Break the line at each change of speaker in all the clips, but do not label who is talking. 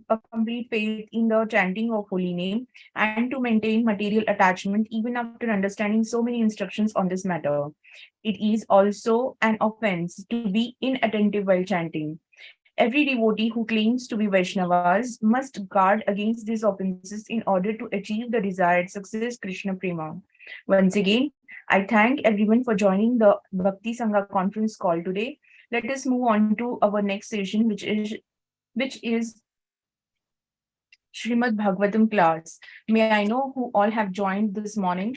a complete faith in the chanting of holy name and to maintain material attachment even after understanding so many instructions on this matter. It is also an offense to be inattentive while chanting. Every devotee who claims to be Vaishnavas must guard against these offenses in order to achieve the desired success, Krishna Prema. Once again, I thank everyone for joining the Bhakti Sangha conference call today. Let us move on to our next session, which is Srimad Bhagavatam class. May I know who all have joined this morning?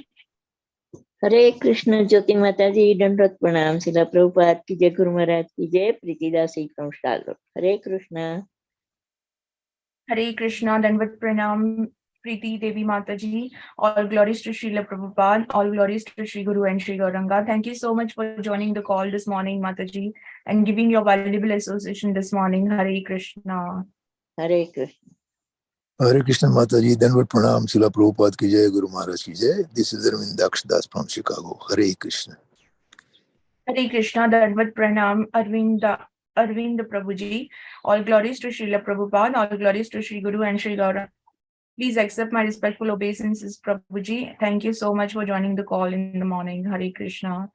हरे कृष्ण ज्योति माता जी, दंडवत प्रणाम। शिला प्रभुपाद की जय, गुरु महाराज की जय। प्रीतिदास जी from Charlotte. Hare Krishna.
Hare Krishna, Danvat Pranam, Preeti Devi Mataji. All glories to Srila Prabhupada, all glories to Sri Guru and Sri Gauranga. Thank you so much for joining the call this morning, Mataji, and giving your valuable association this morning. Hare Krishna.
Hare Krishna.
Hare Krishna Mataji, Danvat Pranam, Srila Prabhupada ki jai, Guru Maharaj ki jai. This is Arvind Das from Chicago. Hare Krishna.
Hare Krishna, Danvat Pranam, Arvind Prabhuji. All glories to Srila Prabhupada, all glories to Sri Guru and Sri Gauranga. Please accept my respectful obeisances, Prabhuji. Thank you so much for joining the call in the morning. Hare Krishna.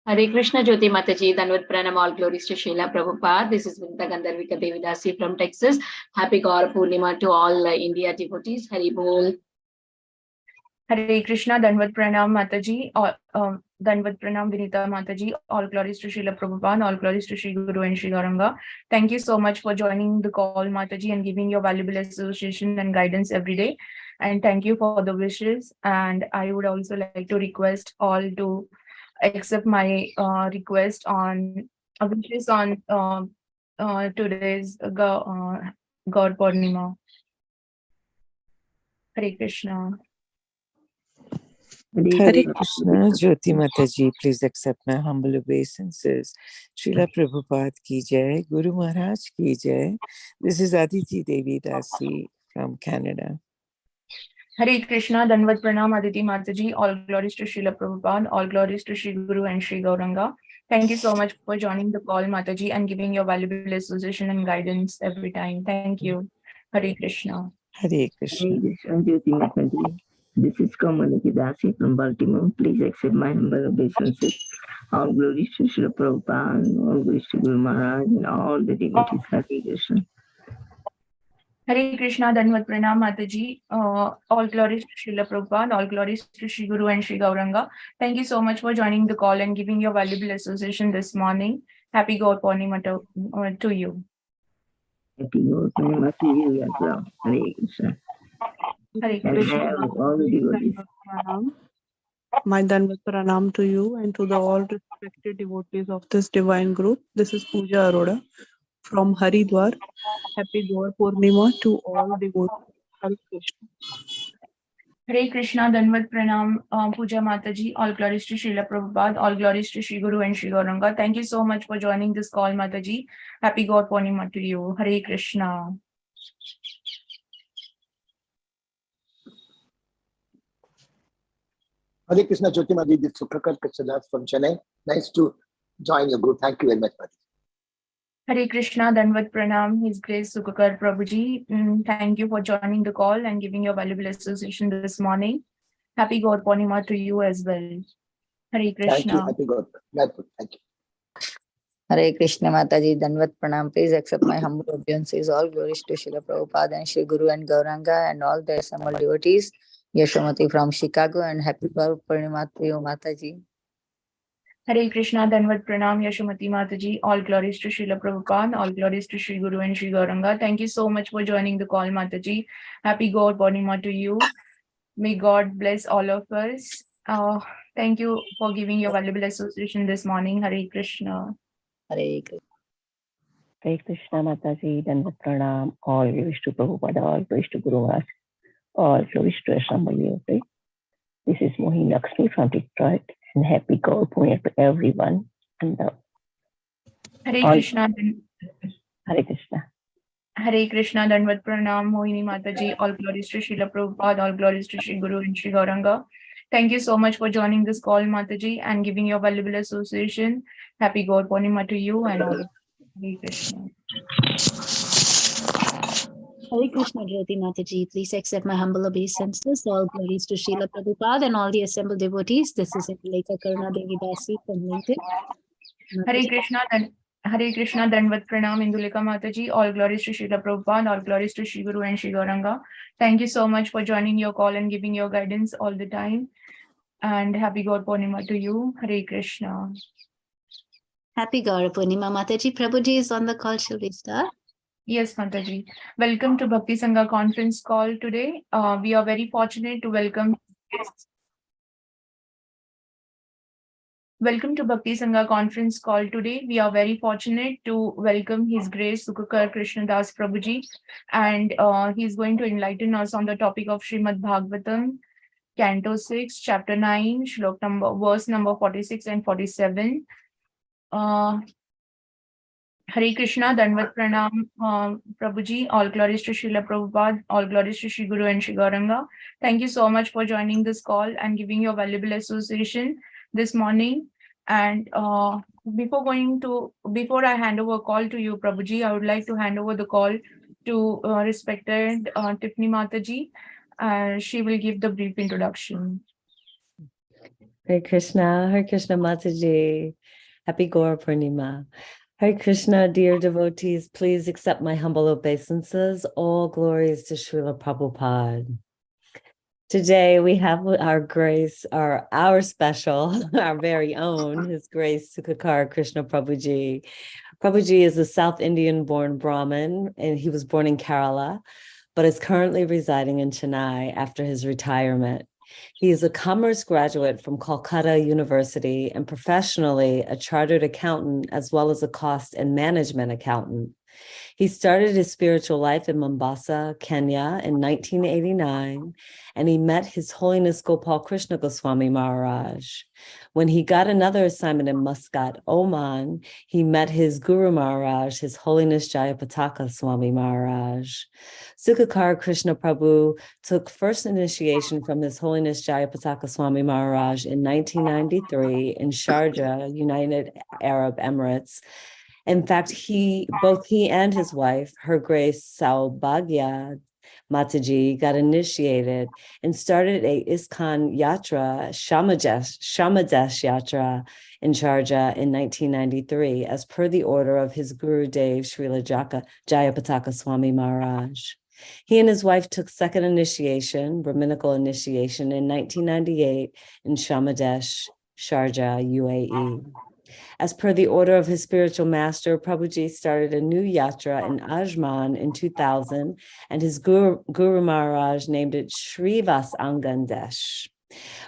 Hare Krishna Jyoti Mataji, Danvat Pranam, all glories to Srila Prabhupada. This is Vinta Gandharvika Devidasi from Texas. Happy Gaur Purnima to all India devotees. Hari Bol.
Hare Krishna, Danvat Pranam Mataji, Danvat Pranam Vinita Mataji, all glories to Srila Prabhupada, all glories to Sri Guru and Sri Gauranga. Thank you so much for joining the call, Mataji, and giving your valuable association and guidance every day. And thank you for the wishes. And I would also like to request all to accept my request on wishes on today's Gaur Purnima. Hare Krishna.
Hare Krishna, Jyoti Mataji, please accept my humble obeisances. Srila Prabhupada ki jai, Guru Maharaj ki jai. This is Aditi Devi Dasi from Canada.
Hare Krishna, Danvat Pranam, Aditi Mataji, all glories to Srila Prabhupada, all glories to Sri Guru and Sri Gauranga. Thank you so much for joining the call, Mataji, and giving your valuable association and guidance every time. Thank you. Hare Krishna.
Hare Krishna.
Hare Krishna Jyoti Mataji. This is Kamala Dasi from Baltimore. Please accept my humble obeisances. All glories to Srila Prabhupada, all glories to Guru Maharaj, and all the devotees. Hare Krishna.
Hare Krishna, Danvat Pranam, Mataji, all glories to Srila Prabhupada, all glories to Sri Guru and Sri Gauranga. Thank you so much for joining the call and giving your valuable association this morning. Happy Gaur Purnima to you.
Happy Gaur Purnima to you as well. Hare Krishna.
Hare Krishna.
All the devotees.
My Danvat Pranam to you and to the all respected devotees of this divine group. This is Pooja Arora from Haridwar. Happy Gaur Purnima to all devotees. Hare Krishna.
Hare Krishna, Danvat Pranam, Pooja Mataji, all glories to Srila Prabhupada, all glories to Sri Guru and Sri Gauranga. Thank you so much for joining this call, Mataji. Happy Gaur Purnima to you. Hare Krishna.
Hare Krishna Jyoti Mataji, this is Sukhakara Krishna from Chennai. Nice to join your group. Thank you very much, Mataji.
Hare Krishna, Danvat Pranam, His Grace Sukhakara Prabhuji. Thank you for joining the call and giving your valuable association this morning. Happy Gaur Purnima to you as well. Hare Krishna.
Thank you. Happy Gaur. Thank you.
Hare Krishna Mataji, Danvat Pranam. Please accept my humble obeisances. All glories to Srila Prabhupada and Sri Guru and Gauranga and all the assembled devotees. Yashomati from Chicago, and happy Gaur Purnima to you, Mataji.
Hare Krishna, Danvat Pranam, Yashomati Mataji. All glories to Srila Prabhupada, all glories to Sri Guru and Sri Gauranga. Thank you so much for joining the call, Mataji. Happy Gaur Purnima to you. May God bless all of us. Thank you for giving your valuable association this morning. Hare Krishna.
Hare Krishna.
Hare Krishna Mataji, Danvat Pranam, all glories to Prabhupada, all glories to Guru Maharaj, all glories to Assembly. This is Mohin Lakshmi from Detroit, and happy Gaur Purnima to everyone. And
Hare Krishna.
Hare Krishna.
Hare Krishna, Danvat Pranam, Mohini Mataji, all glories to Srila Prabhupada, all glories to Sri Guru and Sri Gauranga. Thank you so much for joining this call, Mataji, and giving your valuable association. Happy Gaur Purnima to you and all. Hare Krishna.
Hare Krishna Jyoti Mataji, please accept my humble obeisances. All glories to Srila Prabhupada and all the assembled devotees. This is Sukhakara Devi Dasi from LinkedIn.
Hare Krishna, Hare Krishna, Danvat Pranam, Indulika Mataji. All glories to Srila Prabhupada, all glories to Shri Guru and Shri Gauranga. Thank you so much for joining your call and giving your guidance all the time. And happy Gaur Purnima to you. Hare Krishna.
Happy Gaur Purnima Mataji. Prabhuji is on the call. Shall we start?
Yes, Mataji. Welcome to Bhakti Sangha conference call today. We are very fortunate to welcome guests. Welcome to Bhakti Sangha conference call today. We are very fortunate to welcome His Grace Sukhakara Krishna Prabhu, and he's going to enlighten us on the topic of Srimad Bhagavatam, Canto 6, Chapter 9, verse number 46 and 47. Hare Krishna, Danvat Pranam, Prabhuji. All glories to Srila Prabhupada, all glories to Shri Guru and Shri Gauranga. Thank you so much for joining this call and giving your valuable association this morning. And before I hand over call to you, Prabhuji, I would like to hand over the call to respected Tiffany Mataji. She will give the brief introduction.
Hare Krishna Mataji. Happy Gaur Purnima. Hare Krishna, dear devotees, please accept my humble obeisances. All glories to Srila Prabhupada. Today we have our grace, our special, our very own, His Grace Sukhakara Krishna Prabhuji. Prabhuji is a South Indian born Brahmin, and he was born in Kerala, but is currently residing in Chennai after his retirement. He is a commerce graduate from Calcutta University and professionally a chartered accountant as well as a cost and management accountant. He started his spiritual life in Mombasa, Kenya in 1989, and he met His Holiness Gopal Krishna Goswami Maharaj. When he got another assignment in Muscat, Oman, he met his Guru Maharaj, His Holiness Jayapataka Swami Maharaj. Sukhakara Krishna Prabhu took first initiation from His Holiness Jayapataka Swami Maharaj in 1993 in Sharjah, United Arab Emirates. In fact, both he and his wife, Her Grace Saubhagya Mataji, got initiated and started a ISKCON Yatra, Shamadesh Yatra in Sharjah in 1993, as per the order of his Guru Dev, Srila Jayapataka Swami Maharaj. He and his wife took second initiation, Brahminical initiation, in 1998 in Shamadesh, Sharjah, UAE. As per the order of his spiritual master, Prabhuji started a new yatra in Ajman in 2000, and his Guru Maharaj named it Srivas Angandesh.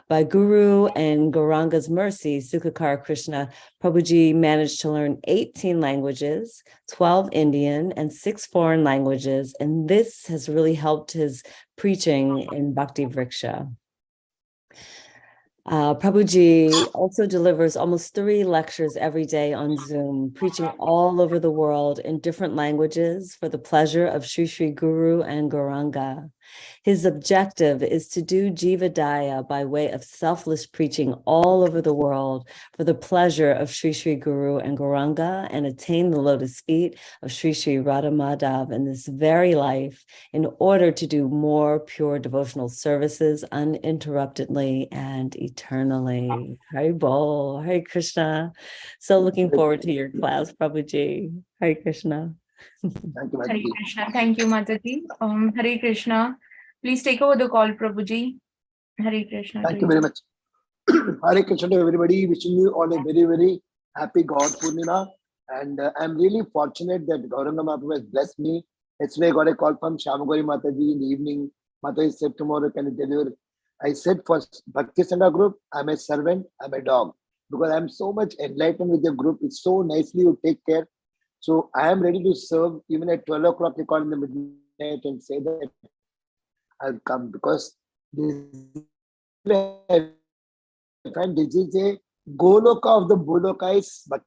By Guru and Gauranga's mercy, Sukhakara Krishna Prabhuji managed to learn 18 languages, 12 Indian and 6 foreign languages, and this has really helped his preaching in Bhakti Vriksha. Prabhuji also delivers almost 3 lectures every day on Zoom, preaching all over the world in different languages for the pleasure of Sri Sri Guru and Gauranga. His objective is to do Jiva Daya by way of selfless preaching all over the world for the pleasure of Sri Sri Guru and Gauranga and attain the lotus feet of Sri Sri Radha Madhav in this very life in order to do more pure devotional services uninterruptedly and eternally. Hari Bol, Hare Krishna. So looking forward to your class, Prabhuji. Hare Krishna.
Thank you,
Hare
Mataji.
Krishna. Thank you, Mataji. Hare Krishna. Please take over the call, Prabhuji. Hare Krishna.
Thank you very much. Hare Krishna to everybody. Wishing you all a very, very happy Gaur Purnima. And I'm really fortunate that Gauranga Mahaprabhu has blessed me. Yesterday I got a call from Shamagori Mataji in the evening. Mataji said, tomorrow can you deliver? I said, for Bhakti Sangha group, I'm a servant, I'm a dog. Because I'm so much enlightened with the group. It's so nicely you take care. So I am ready to serve. Even at 12 o'clock, you call in the midnight and say that I'll come. Because this is a Goloka of the Boloka is Bhakti.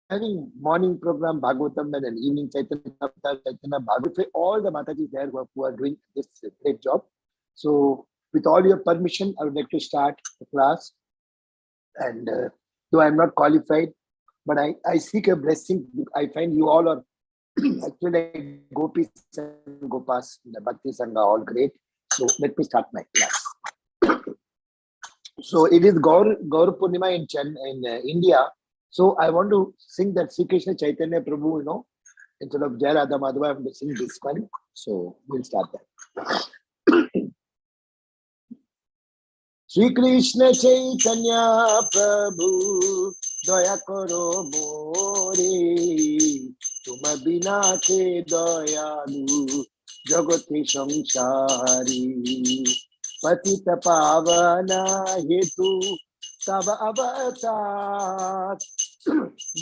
Having morning program Bhagavatam and an evening Chaitanya Bhagavatam, all the Matajis there who are doing this great job. So with all your permission, I would like to start the class. And though I'm not qualified, but I seek a blessing. I find you all are Actually, like gopis and gopas, the bhakti sangha, all great. So let me start my class. So it is Gaur Purnima in India. So I want to sing that Sri Krishna Chaitanya Prabhu, instead of Jai Radha Madhava, I'm going to sing this one. So we'll start that. Sri Krishna Chaitanya Prabhu, Daya Karo More, Tuma Bina Ke Dayalu, Jagati Samsari, Patita Pavana Hetu, Tava Avatar,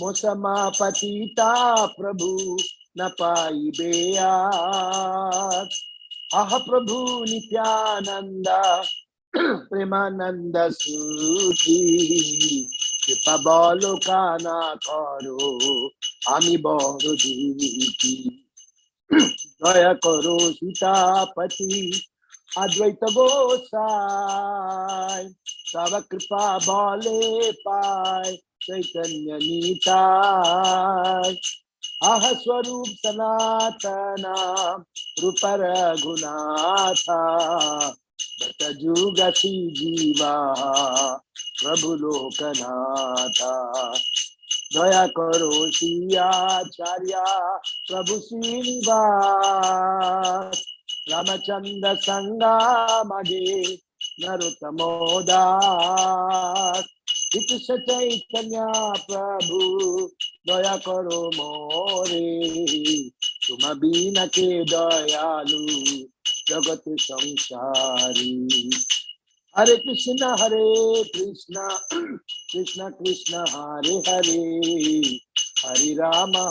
Mosama Patita Prabhu, Napai Beat, Aha Prabhu Nityananda, Premananda Suti, Kripa Bolo Kana Karo, Ami Boro Diti, Daya Karo Sitapati, Advaita Gosai, Sava Kripa Bole Pai, Chaitanya Nitai, Aha Swarup Sanatana, Rupara Gunatha, Bata Jugati Jiva, Prabhu Lokanatha, Daya Karo Siya Charya, Prabhu Srinivas, Ramachanda Sangha Mage, Naruttamodas, Itusha Chaitanya Prabhu, Daya Karo More, Tuma Bina Ke Dayalu, Jagati Samsari. Hare Krishna, Krishna Krishna, Hare Hare, Hare Rama,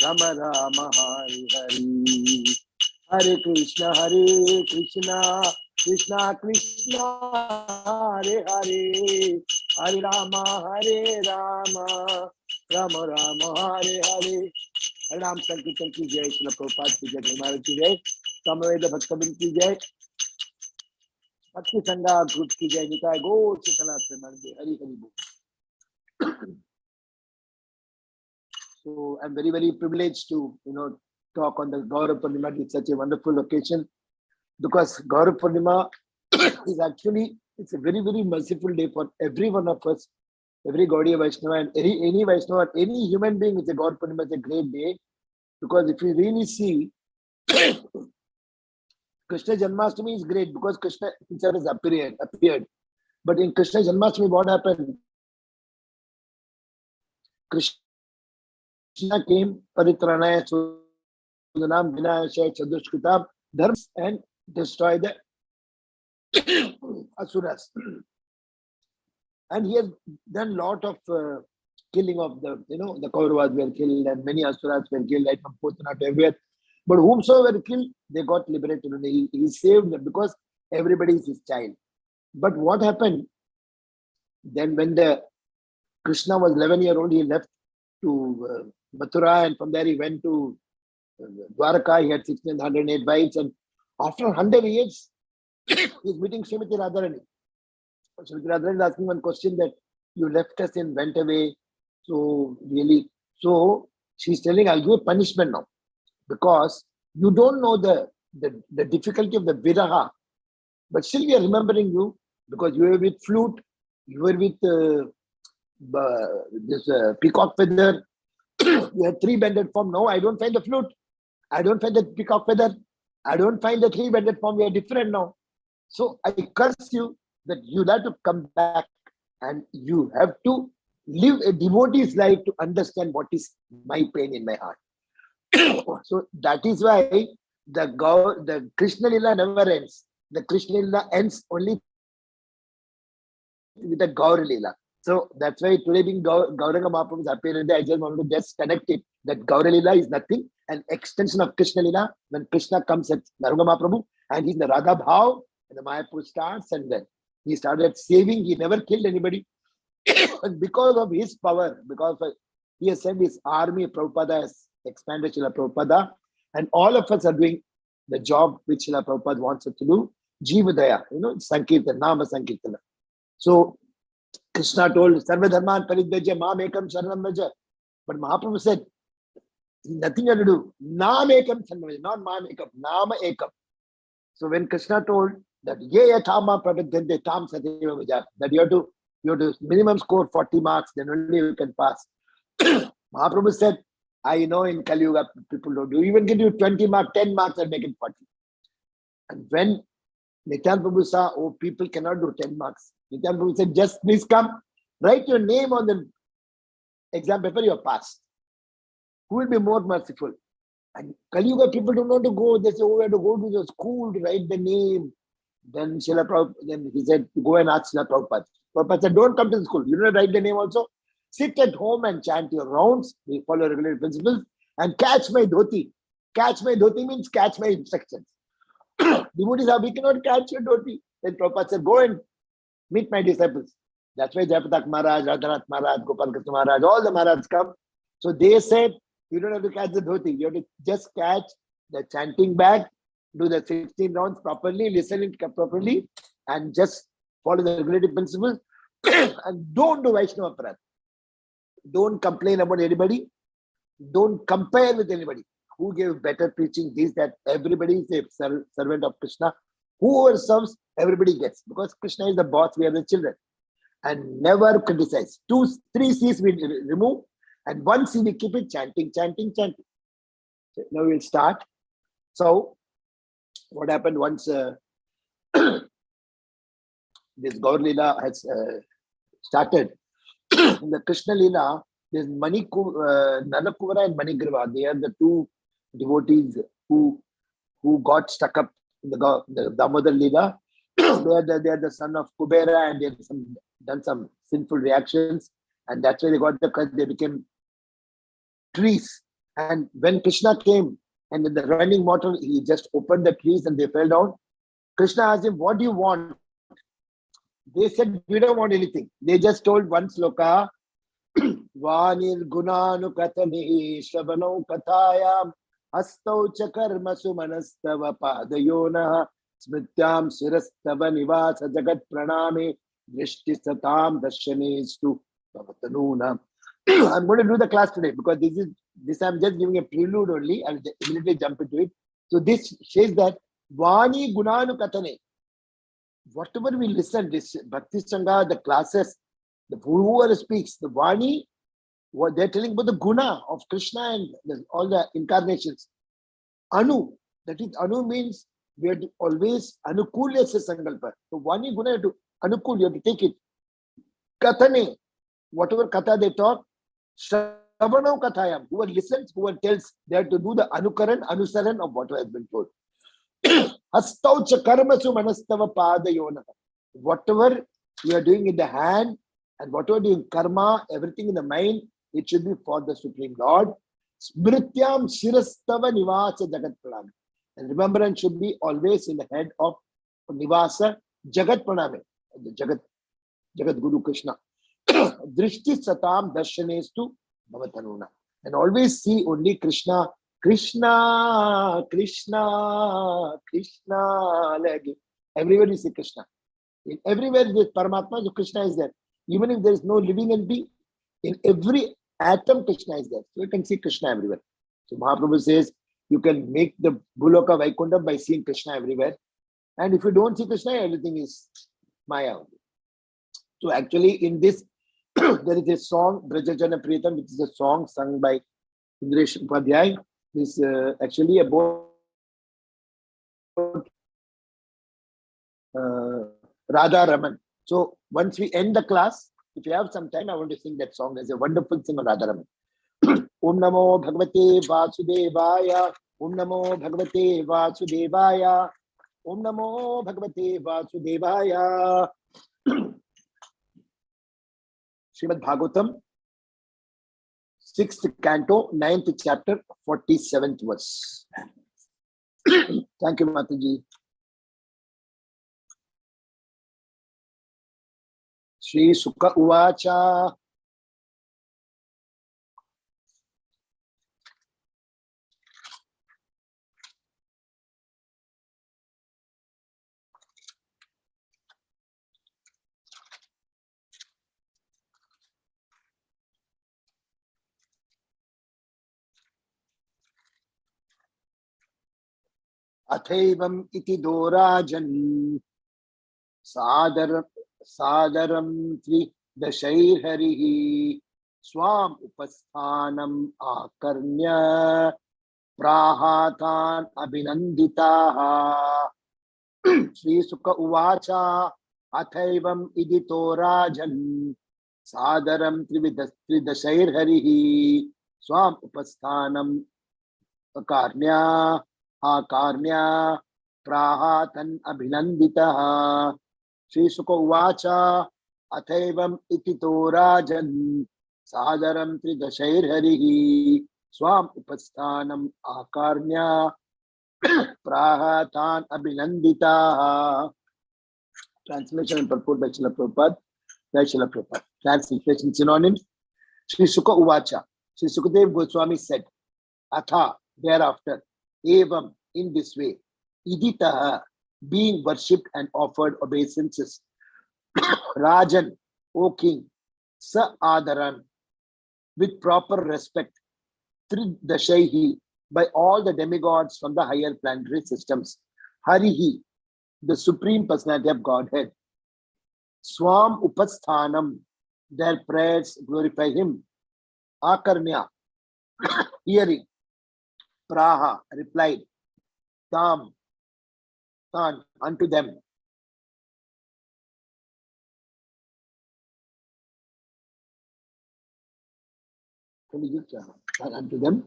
Rama Rama, Hare Hare. Hare Krishna, Krishna Krishna, Hare Hare, Hare Rama, Rama Rama, Hare Hare. Hare Ram Sankirtan ki jai, Srila Prabhupada ki jai, Himara ki jai, Samaveda Bhaktavin ki jai, Bhakti Sangha Group ki jai, Nitai Go Chitana Premanande, Hari Hari Bol. So I'm very, very privileged to, talk on the Gaurav Purnima. It's such a wonderful occasion because Gaurav Purnima is actually, it's a very, very merciful day for every one of us, every Gaudiya Vaishnava and any Vaishnava, any human being. It's a Gaurav Purnima, it's a great day because if you really see, Krishna Janmashtami is great because Krishna himself has appeared. But in Krishna Janmashtami, what happened? Krishna came, Paritranaya Sudanam Vinayashaya Chadushkitam Dharmas and destroy the Asuras. And he has done a lot of killing of the Kauravas were killed and many Asuras were killed, right from Putana to everywhere. But whomsoever killed, they got liberated. He saved them because everybody is his child. But what happened? Then when Krishna was 11-year-old, he left to Mathura, and from there he went to Dwaraka. He had 1,608 wives, and after 100 years, he's meeting Srimati Radharani. Srimati Radharani is asking one question that you left us and went away. So really, so she's telling, I'll give a punishment now because you don't know the difficulty of the viraha, but still we are remembering you because you were with flute, you were with this peacock feather. You had three-banded form. No, I don't find the flute. I don't find the peacock feather. I don't find the three-banded form. We are different now. So I curse you that you have to come back and you have to live a devotee's life to understand what is my pain in my heart. So that is why the Krishna Lila never ends. The Krishna Lila ends only with the Gaur Lila. So that's why today being Gauranga Mahaprabhu's appearance, I just wanted to just connect it that Gaur Lila is nothing, an extension of Krishna Lila. When Krishna comes at Gauranga Mahaprabhu and he's in the Radha Bhav, and the Mayapur starts, and then he started saving. He never killed anybody. And because of his power, because he has sent his army, Prabhupada has expanded Srila Prabhupada, and all of us are doing the job which Srila Prabhupada wants us to do. Jivadaya, Sankirtan, Nama Sankirtana. So Krishna told, Sarva Dharman Paridhyaja Mam Ekam Sharanam Vraja. But Mahaprabhu said, Nothing you have to do. Nam ekam sanmaya, not mam ekam, nama ekam. So when Krishna told that ye yatama prapadyante tam satyeva vijat, that you have to minimum score 40 marks, then only you can pass. Mahaprabhu said, I know in Kali Yuga people don't do. Even give you 20 marks, 10 marks and make it 40. And when Nityananda Prabhu saw, oh, people cannot do 10 marks. Nityananda Prabhu said, just please come, write your name on the exam paper, you are passed. Who will be more merciful? And Kali Yuga people don't want to go. They say, oh, we have to go to the school to write the name. Then Srila Prabhupada, then he said, go and ask Srila Prabhupada. Prabhupada said, don't come to the school. You don't write the name also. Sit at home and chant your rounds. We follow regular principles. And catch my dhoti. Catch my dhoti means catch my instructions. Devotees are, we cannot catch your dhoti. Then Prabhupada said, go and meet my disciples. That's why Jayapatak Maharaj, Radhanath Maharaj, Gopal Krishna Maharaj, all the Maharajs come. So they said, you don't have to catch the dhoti. You have to just catch the chanting bag, do the 16 rounds properly, listen it properly, and just follow the regulative principles. And don't do Vaishnava Parad. Don't complain about anybody. Don't compare with anybody. Who gave better preaching? This, that. Everybody is a servant of Krishna. Whoever serves, everybody gets. Because Krishna is the boss, we are the children. And never criticize. 3 C's we remove. And 1 C we keep it chanting, chanting, chanting. So now we'll start. So, what happened once this Gaur Leela has started? In the Krishna Leela, there's Nalakuvara and Manigriva. They are the 2 devotees who got stuck up in the Damodar Leela. they are the son of Kubera, and they have done some sinful reactions. And that's why they got the curse. They became trees. And when Krishna came, and in the running water, he just opened the trees and they fell down. Krishna asked him, what do you want? They said, we don't want anything. They just told one sloka, Vanir gunanu katani shabano kathayam hastau chakarma sumanastava padayona smrityam sirastava nivasa jagat praname drishti satam darshanestu bhavatanuna. I'm going to do the class today because this I'm just giving a prelude only. I'll immediately jump into it. So this says that Vani Gunanu Katane. Whatever we listen, this Bhakti Sangha, the classes, the whoever speaks, the Vani, what they're telling about the guna of Krishna and all the incarnations. Anu, that is, Anu means we have to always Anukulya se Sankalpa. So Vani Guna, to Anukul, you have to take it. Katane, whatever katha they talk, Shravanam Kathayam, whoever listens, whoever tells, they have to do the Anukaran, Anusaran of what has been told. Hastaucha karmasu manastava padayona. Whatever you are doing in the hand and whatever doing karma, everything in the mind, it should be for the Supreme Lord. Smrityam shirastava nivasa jagat praname. And remembrance should be always in the head of nivasa jagat praname, the Jagat Guru Krishna. Drishti satam darshanestu bhavatanuna. And always see only Krishna. Krishna, Krishna, Krishna. Everywhere you see Krishna. In everywhere with Paramatma, so Krishna is there. Even if there is no living entity, in every atom Krishna is there. So you can see Krishna everywhere. So Mahaprabhu says, you can make the Bhuloka Vaikuntha by seeing Krishna everywhere. And if you don't see Krishna, everything is Maya. So actually in this, there is a song, Brajajana Priyatam, which is a song sung by Indresh Upadhyay. This actually about Radha Raman. So once we end the class, if you have some time, I want to sing that song. There's a wonderful sing of Radha Raman. Om Namo Bhagavate Vasudevaya. Om Namo Bhagavate Vasudevaya. Om Namo Bhagavate Vasudevaya. Srimad Bhagavatam 6th canto, 9th chapter, 47th verse. Thank you, Mataji. Shri Sukha Uvacha. अथैवम् इति दोराजन् सादरं त्रिदशैर्हरिः स्वाम् उपस्थानम् आकर्ण्य प्राहातान् अभिनन्दिताः। श्रीसुक उवाच अथैवम् इदितो राजन् सादरं त्रिदशैर्हरिः स्वाम् उपस्थानम् आकर्ण्य प्राहातन् अभिनन्दितः। श्रीसुक उवाच अथैवम् इतितो राजन् सादरं त्रिदशैर्हरिः स्वाम् उपस्थानम् आकर्ण्य प्राहातान् अभिनन्दिताः। Translation and purport by Srila Prabhupada. By Srila Prabhupada. Translation synonyms. Sri Sukha Uvacha. Sri Sukadev Goswami said, Atha, thereafter, evam, in this way, iditaha, being worshipped and offered obeisances. Rajan, O king, sa adaran, with proper respect, tridashaihi, by all the demigods from the higher planetary systems. Harihi, the Supreme Personality of Godhead. Swam Upasthanam, their prayers glorify Him. Akarnya, hearing. Praha, replied. Tam, unto them. Unto them.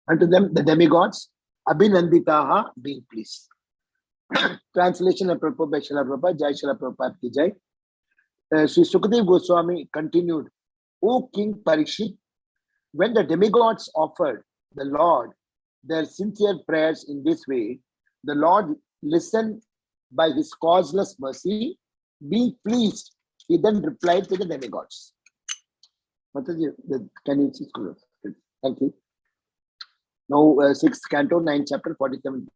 Unto them, the demigods. Abhinanditaha, being pleased. Translation and purport by Srila Prabhupada. Jai Srila Prabhupada ki jai. Sri Sukadev Goswami continued, O King Parikshit, when the demigods offered the Lord their sincere prayers in this way, the Lord listened by His causeless mercy. Being pleased, He then replied to the demigods. Can you see? Thank you. Now, 6th canto, 9th chapter, 47th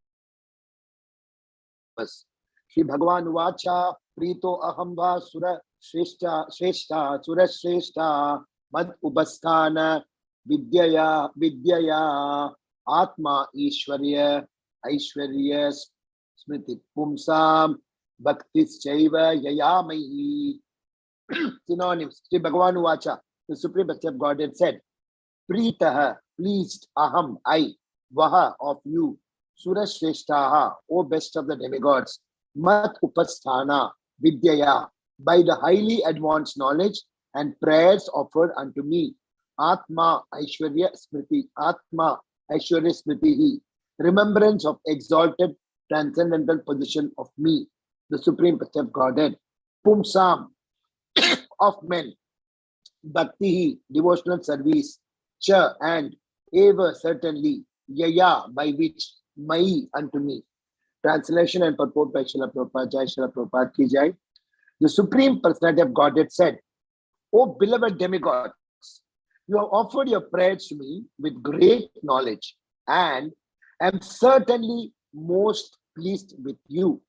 verse. Shri Bhagavan Uvacha Prito Ahamba Sura Shreshta Sura Shreshta Mad Upasthana Vidyaya Atma Ishwarya Smriti Pumsam Bhaktis Chaiva Yayamahi. Synonyms. Shri Bhagavan Uvacha, the Supreme Personality of Godhead said, Pritaha, pleased, aham, I, vaha, of you, surashreshtaha, O best of the demigods, mat upasthana, vidyaya, by the highly advanced knowledge and prayers offered unto me, atma aishwarya smriti, remembrance of exalted transcendental position of me, the Supreme Personality of Godhead, pumsam, of men, bhakti, devotional service, cha, and eva, certainly, yaya, by which, mai, unto me. Translation and purport by Srila Prabhupada. Jai Srila Prabhupada ki jai. The Supreme Personality of Godhead said, O beloved demigods, you have offered your prayers to me with great knowledge and am certainly most pleased with you.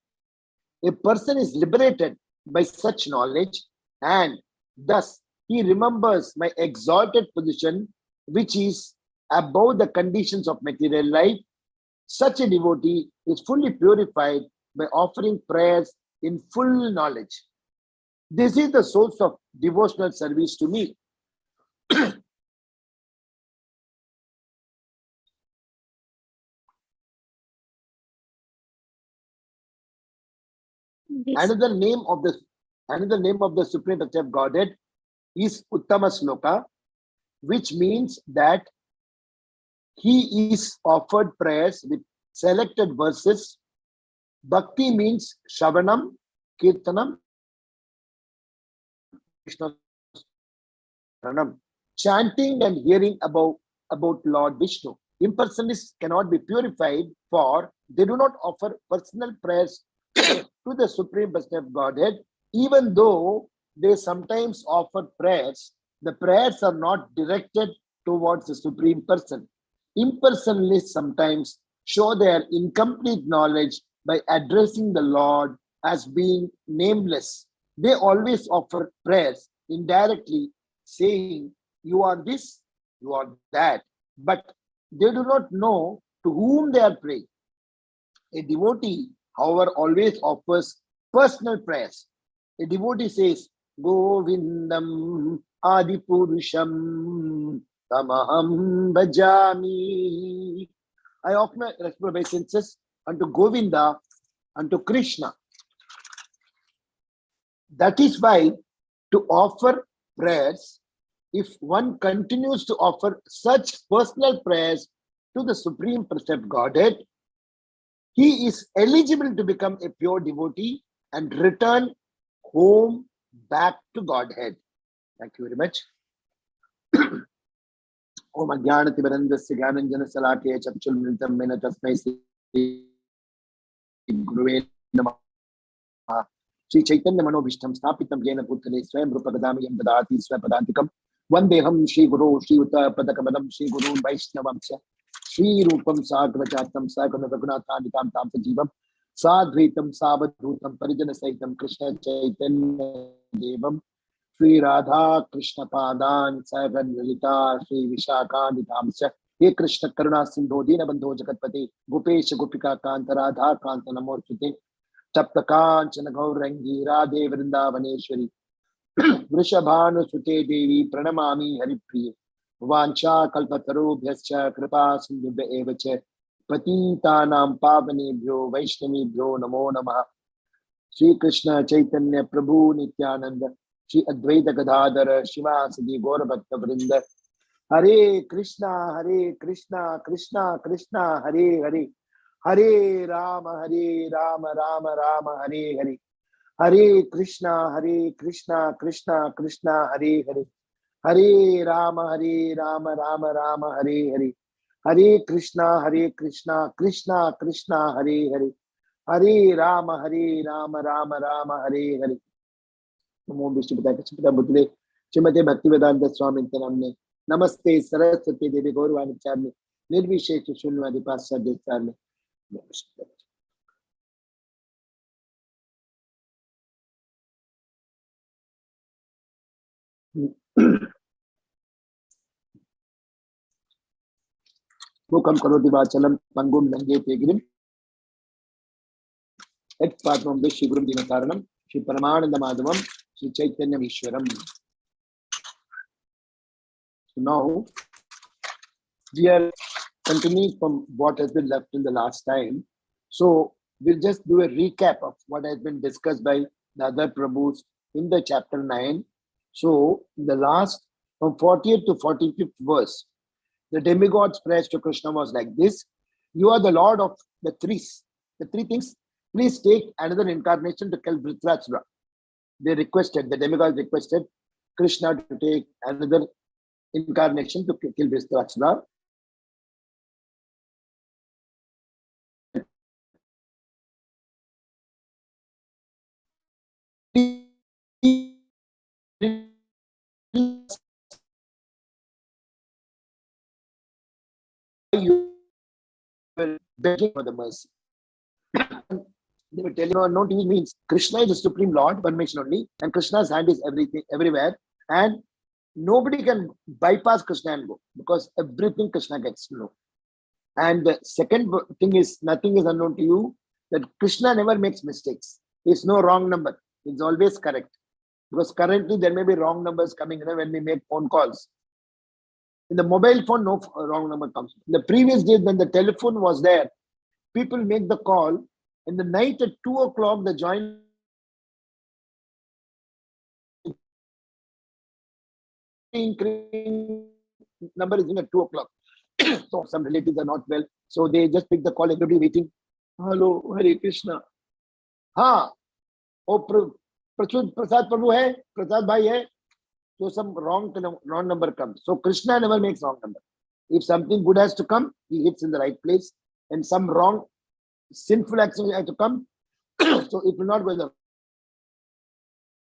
A person is liberated by such knowledge and thus he remembers my exalted position, which is above the conditions of material life. Such a devotee is fully purified by offering prayers in full knowledge. This is the source of devotional service to me. Another name of the Supreme Personality of Godhead is Uttama Sloka, which means that He is offered prayers with selected verses. Bhakti means Shavanam, Kirtanam, chanting and hearing about Lord Vishnu. Impersonalists cannot be purified, for they do not offer personal prayers to the Supreme Personality of Godhead. Even though they sometimes offer prayers, the prayers are not directed towards the Supreme Person. Impersonalists sometimes show their incomplete knowledge by addressing the Lord as being nameless. They always offer prayers indirectly, saying, you are this, you are that, but they do not know to whom they are praying. A devotee, however, always offers personal prayers. A devotee says, Govindam Adipurusham Tamaham Bhajami. I offer my respectful obeisances unto Govinda, unto Krishna. That is why to offer prayers, if one continues to offer such personal prayers to the Supreme Percept Godhead, he is eligible to become a pure devotee and return home back to Godhead. Thank you very much. Om Ajnanati Varandasya Gyananjana Salakaya Chakshul Mritam Mena Tasmai Sri Guruve Namaha. Sri Chaitanya Manobhishtam Stapitam Jena Puttane Swayam Rupagadami Yam Dadati Swapadantikam Vandeham Shri Guru Shri Uta Padakamadam Shri Guru Vaishnavamsya Shri Rupam Sagravachatam Sagana Raghunathanikam Tam Sajivam Sadhvitam Sabadhutam Parijana Saitam Krishna Chaitanya Devam Shri Radha Krishna Padan Sagan Lalita Shri Vishakanitamsya He Krishna Karuna Sindho Dina Bandho Jagatpati Gopesha Gopika Kanta Radha Kanta Namorchute Tapta Kanchana Gaurangi Radhe Vrindavaneshwari Vrishabhanu Sute Devi Pranamami Haripriye Vancha Kalpatarubhyascha Kripa Sindhubhya Evacha Patitanam Pavanebhyo Vaishnavibhyo Namo Namaha Shri Krishna Chaitanya Prabhu Nityananda Shri Advaita Gadadhara Shivasadi Gaurabhakta Vrinda Hare Krishna Krishna Krishna Hare Hare Hare Rama Rama Rama Hare Hare Hare Krishna Krishna Krishna Hare Hare Hare Rama Rama Rama Hare Hare Hare Krishna Krishna Krishna Hare Hare Hare Rama Rama Rama Hare Hare Namo Vishnupadaya Krishna Buddhale Srimate Bhaktivedanta Swami Namne Namaste Saraswati Devi Gaurvani Charne Nirvishesha Shunyavadi Pasadya Charne Mukam Karoti Vachalam Pangum Nange Tegrim Et Padmam Shri Guru Dinakaranam Shri Paramananda Madhavam Shri Chaitanya Vishwaram. So now we are continuing from what has been left in the last time. So we'll just do a recap of what has been discussed by the other Prabhus in the chapter 9. So in the last, from 40th to 45th verse, the demigod's prayer to Krishna was like this: You are the Lord of the three things. Please take another incarnation to kill Dhritarashtra. They requested, the demigods requested Krishna to take another incarnation to kill Dhritarashtra. You were begging for the mercy. They were telling you, no TV means Krishna is the Supreme Lord, one mention only, and Krishna's hand is everything, everywhere, and nobody can bypass Krishna and go, because everything Krishna gets to know. And the second thing is, nothing is unknown to you, that Krishna never makes mistakes. It's no wrong number. It's always correct. Because currently there may be wrong numbers coming when we make phone calls. In the mobile phone, no wrong number comes. In the previous days, when the telephone was there, people make the call. In the night at 2 o'clock, the joint number is in at 2 o'clock. So some relatives are not well. So they just pick the call, everybody waiting. Hello, Hare Krishna. Ha! Oh, Prasad Prabhu hai? Prasad Bhai hai? So some wrong number comes. So Krishna never makes wrong number. If something good has to come, he hits in the right place. And some wrong, sinful action has to come, so it will not go in the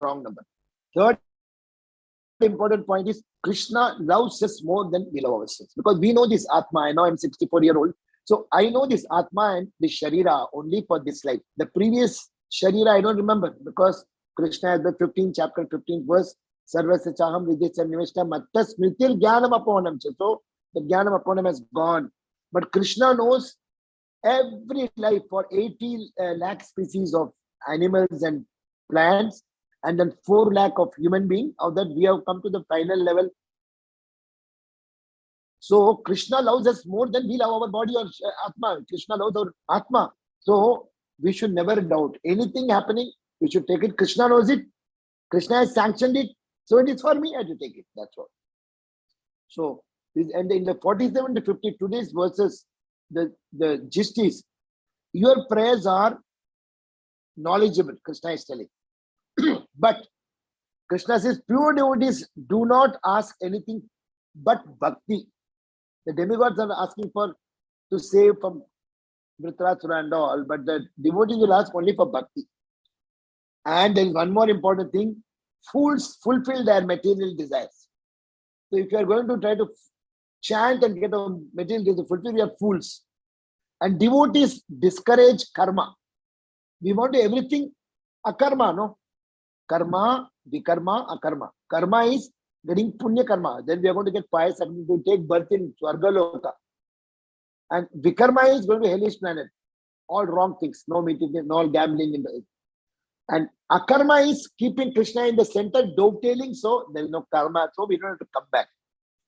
wrong number. Third important point is Krishna loves us more than we love ourselves. Because we know this Atma. I know I'm 64-year-old. So I know this Atma and this Sharira only for this life. The previous Sharira I don't remember, because Krishna has the 15th chapter, 15th verse, Sarvasya Chaham Vidya Niveshta Matta Smritil Jnanam Apohanam. So The jnanam upon him has gone. But Krishna knows every life for 80 lakh species of animals and plants, and then 4 lakh of human beings. Of that, we have come to the final level. So Krishna loves us more than we love our body or Atma. Krishna loves our Atma. So we should never doubt anything happening. We should take it. Krishna knows it. Krishna has sanctioned it. So it is for me. I have to take it. That's all. So, and in the 47 to 50 today's verses, the gist is, your prayers are knowledgeable, Krishna is telling. But Krishna says, pure devotees do not ask anything but bhakti. The demigods are asking for to save from Vritrasura and all, but the devotees will ask only for bhakti. And there is one more important thing: fools fulfill their material desires. So if you are going to try to chant and get a material desire fulfilled, we are fools. And devotees discourage karma. We want to everything akarma, no? Karma, vikarma, akarma. Karma is getting punya karma. Then we are going to get pious and to take birth in Swargaloka. And vikarma is going to hellish planet. All wrong things. No meeting, no gambling in the. And akarma is keeping Krishna in the center, dovetailing, so there is no karma, so we don't have to come back.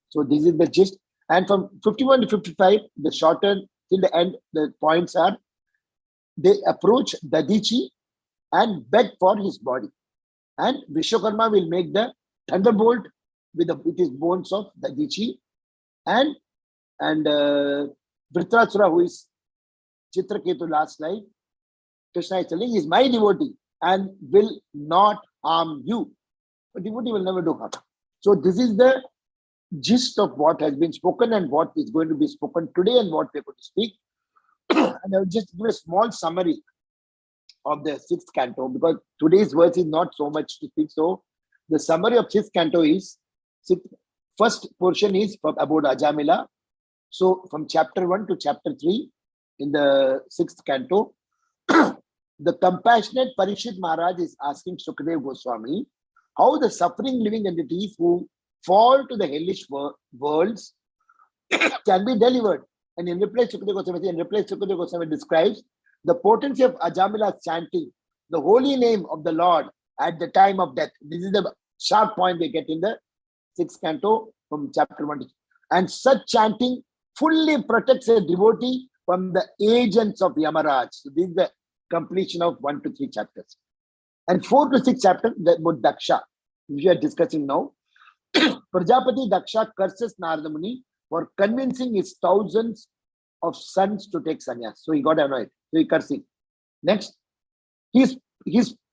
So this is the gist. And from 51 to 55, the shorter till the end, the points are, they approach Dadichi and beg for his body. And Vishwakarma will make the thunderbolt with his bones of Dadichi. And Vritrasura, who is Chitraketu last life, Krishna is telling, is my devotee and will not harm you. A devotee will never do harm. So this is the gist of what has been spoken and what is going to be spoken today and what we are going to speak. And I will just give a small summary of the 6th canto, because today's verse is not so much to speak. So the summary of 6th canto is, first portion is from about Ajamila. So from chapter 1 to chapter 3 in the 6th canto, the compassionate Parishit Maharaj is asking Sukadeva Goswami how the suffering living entities who fall to the hellish worlds can be delivered. And in reply, Sukadeva Goswami describes the potency of Ajamila's chanting the holy name of the Lord at the time of death. This is the sharp point they get in the 6th canto from chapter 1. And such chanting fully protects a devotee from the agents of Yamaraj. So this is the completion of 1 to 3 chapters. And 4 to 6 chapters about Daksha, which we are discussing now. Prajapati Daksha curses Narada Muni for convincing his thousands of sons to take sannyas. So he got annoyed. So he cursing. Next, he's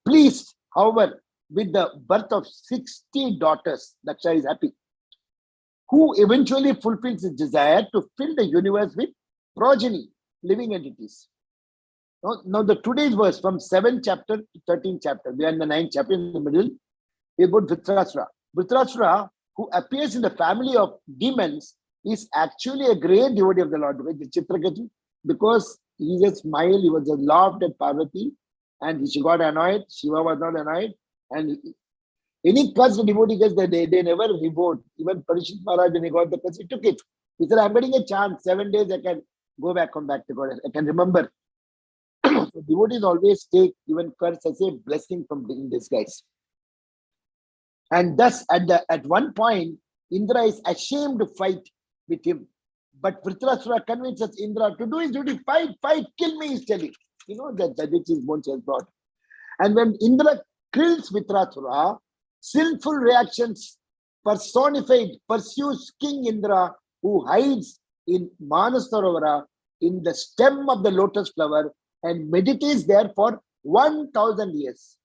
pleased, however, with the birth of 60 daughters. Daksha is happy, who eventually fulfills his desire to fill the universe with progeny, living entities. Now the today's verse from 7th chapter to 13th chapter, we are in the 9th chapter in the middle, is about Vritrasura. Vritrasura, who appears in the family of demons, is actually a great devotee of the Lord, Chitraketu, because he just smiled, he was just laughed at Parvati, and she got annoyed. Shiva was not annoyed, and any curse the devotee gets, they never revolt. Even Parishit Maharaj, when he got the curse, he took it. He said, I'm getting a chance, 7 days I can come back to God. I can remember. So devotees always take even curse as a blessing from in disguise. And thus, at one point, Indra is ashamed to fight with him. But Vritrasura convinces Indra to do his duty. Fight, kill me, he's telling. You know that Dadichi's bones has brought. And when Indra kills Vritrasura, sinful reactions personified pursues King Indra, who hides in Manasarovara in the stem of the lotus flower and meditates there for 1,000 years.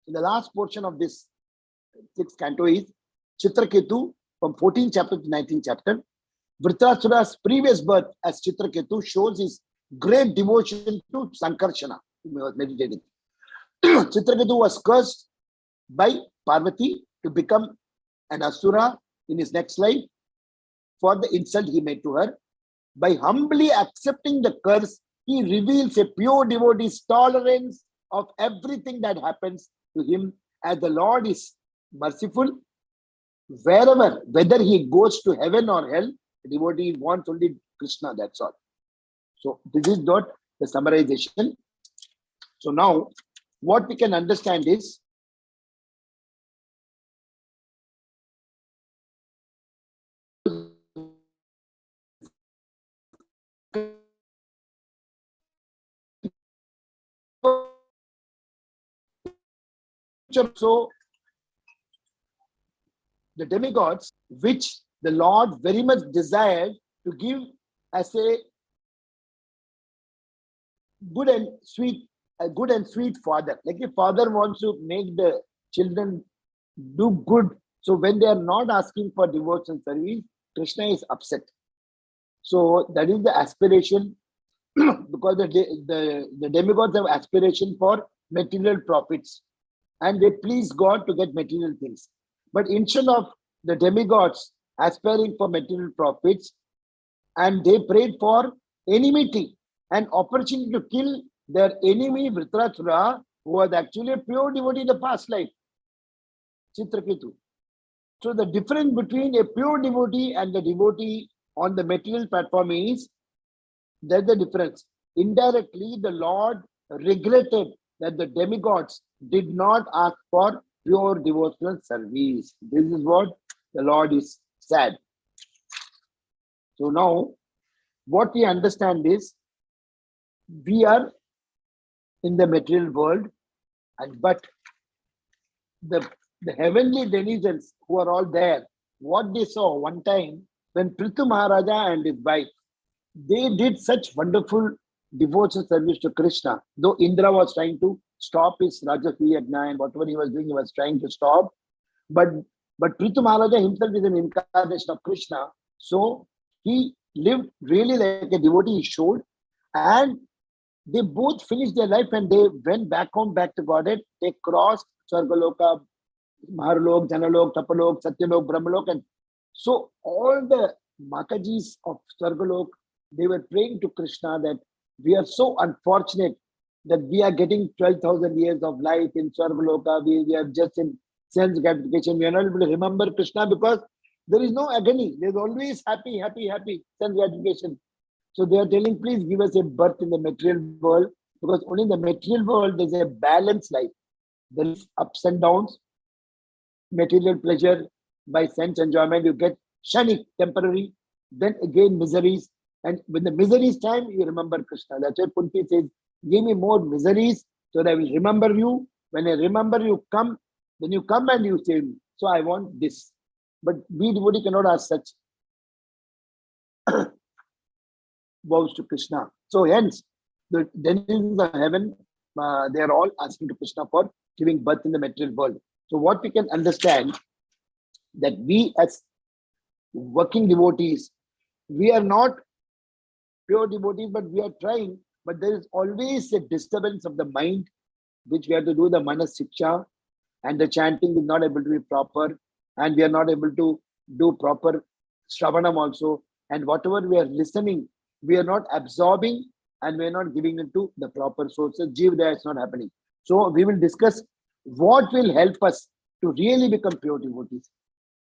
In the last portion of this 6th canto is Chitraketu from 14th chapter to 19th chapter. Vritrasura's previous birth as Chitraketu shows his great devotion to Sankarshana, whom he was meditating. Chitraketu was cursed by Parvati to become an Asura in his next life for the insult he made to her. By humbly accepting the curse, he reveals a pure devotee's tolerance of everything that happens to him, as the Lord is merciful wherever, whether he goes to heaven or hell, A devotee wants only Krishna, that's all. So this is not the summarization. So now what we can understand is so the demigods, which the Lord very much desired to give as a good and sweet father. Like a father wants to make the children do good. So when they are not asking for devotion service, Krishna is upset. So that is the aspiration because the demigods have aspiration for material profits and they please God to get material things. But instead of the demigods aspiring for material profits, and they prayed for enmity, an opportunity to kill their enemy Vritrasura, who was actually a pure devotee in the past life, Chitraketu. So the difference between a pure devotee and the devotee on the material platform is there's the difference. Indirectly, the Lord regretted that the demigods did not ask for pure devotional service. This is what the Lord is sad. So now, what we understand is we are in the material world, but the heavenly denizens who are all there, what they saw one time when Prithu Maharaja and his wife, they did such wonderful devotion service to Krishna. Though Indra was trying to stop his Rajasuya Yajna and whatever he was doing, he was trying to stop. But Prithu Maharaja himself is an incarnation of Krishna. So he lived really like a devotee, he showed. And they both finished their life and they went back home, back to Godhead. They crossed Sargaloka, Maharlok, Janalok, Tapalok, Satyalok, Brahmalok. And so all the Matajis of Sargalok, they were praying to Krishna that we are so unfortunate that we are getting 12,000 years of life in Sargaloka. We are just in sense gratification. We are not able to remember Krishna because there is no agony. There is always happy, sense gratification. So they are telling, please give us a birth in the material world, because only in the material world there is a balanced life. There is ups and downs, material pleasure by sense enjoyment, you get shanik, temporary, then again miseries. And when the miseries time, you remember Krishna. That's why Punti says, give me more miseries so that I will remember you. When I remember you come, then you come and you say, so I want this. But we devotee cannot ask such vows to Krishna. So hence, the denizens of heaven, they are all asking to Krishna for giving birth in the material world. So what we can understand, that we as working devotees, we are not pure devotees, but we are trying, but there is always a disturbance of the mind, which we have to do the manas siksha, and the chanting is not able to be proper, and we are not able to do proper shravanam also, and whatever we are listening, we are not absorbing and we are not giving it to the proper sources. Jivdaya is not happening. So we will discuss what will help us to really become pure devotees.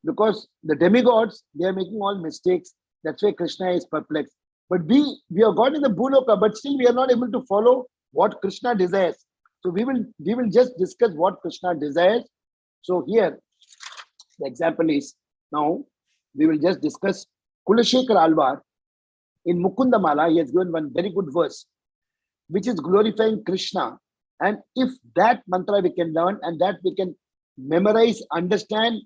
Because the demigods, they are making all mistakes. That's why Krishna is perplexed. But we are God in the Bhuloka, but still we are not able to follow what Krishna desires. So we will just discuss what Krishna desires. So here, the example is, now we will just discuss Kulashekar Alvar. In Mukundamala, he has given one very good verse, which is glorifying Krishna. And if that mantra we can learn and that we can memorize, understand,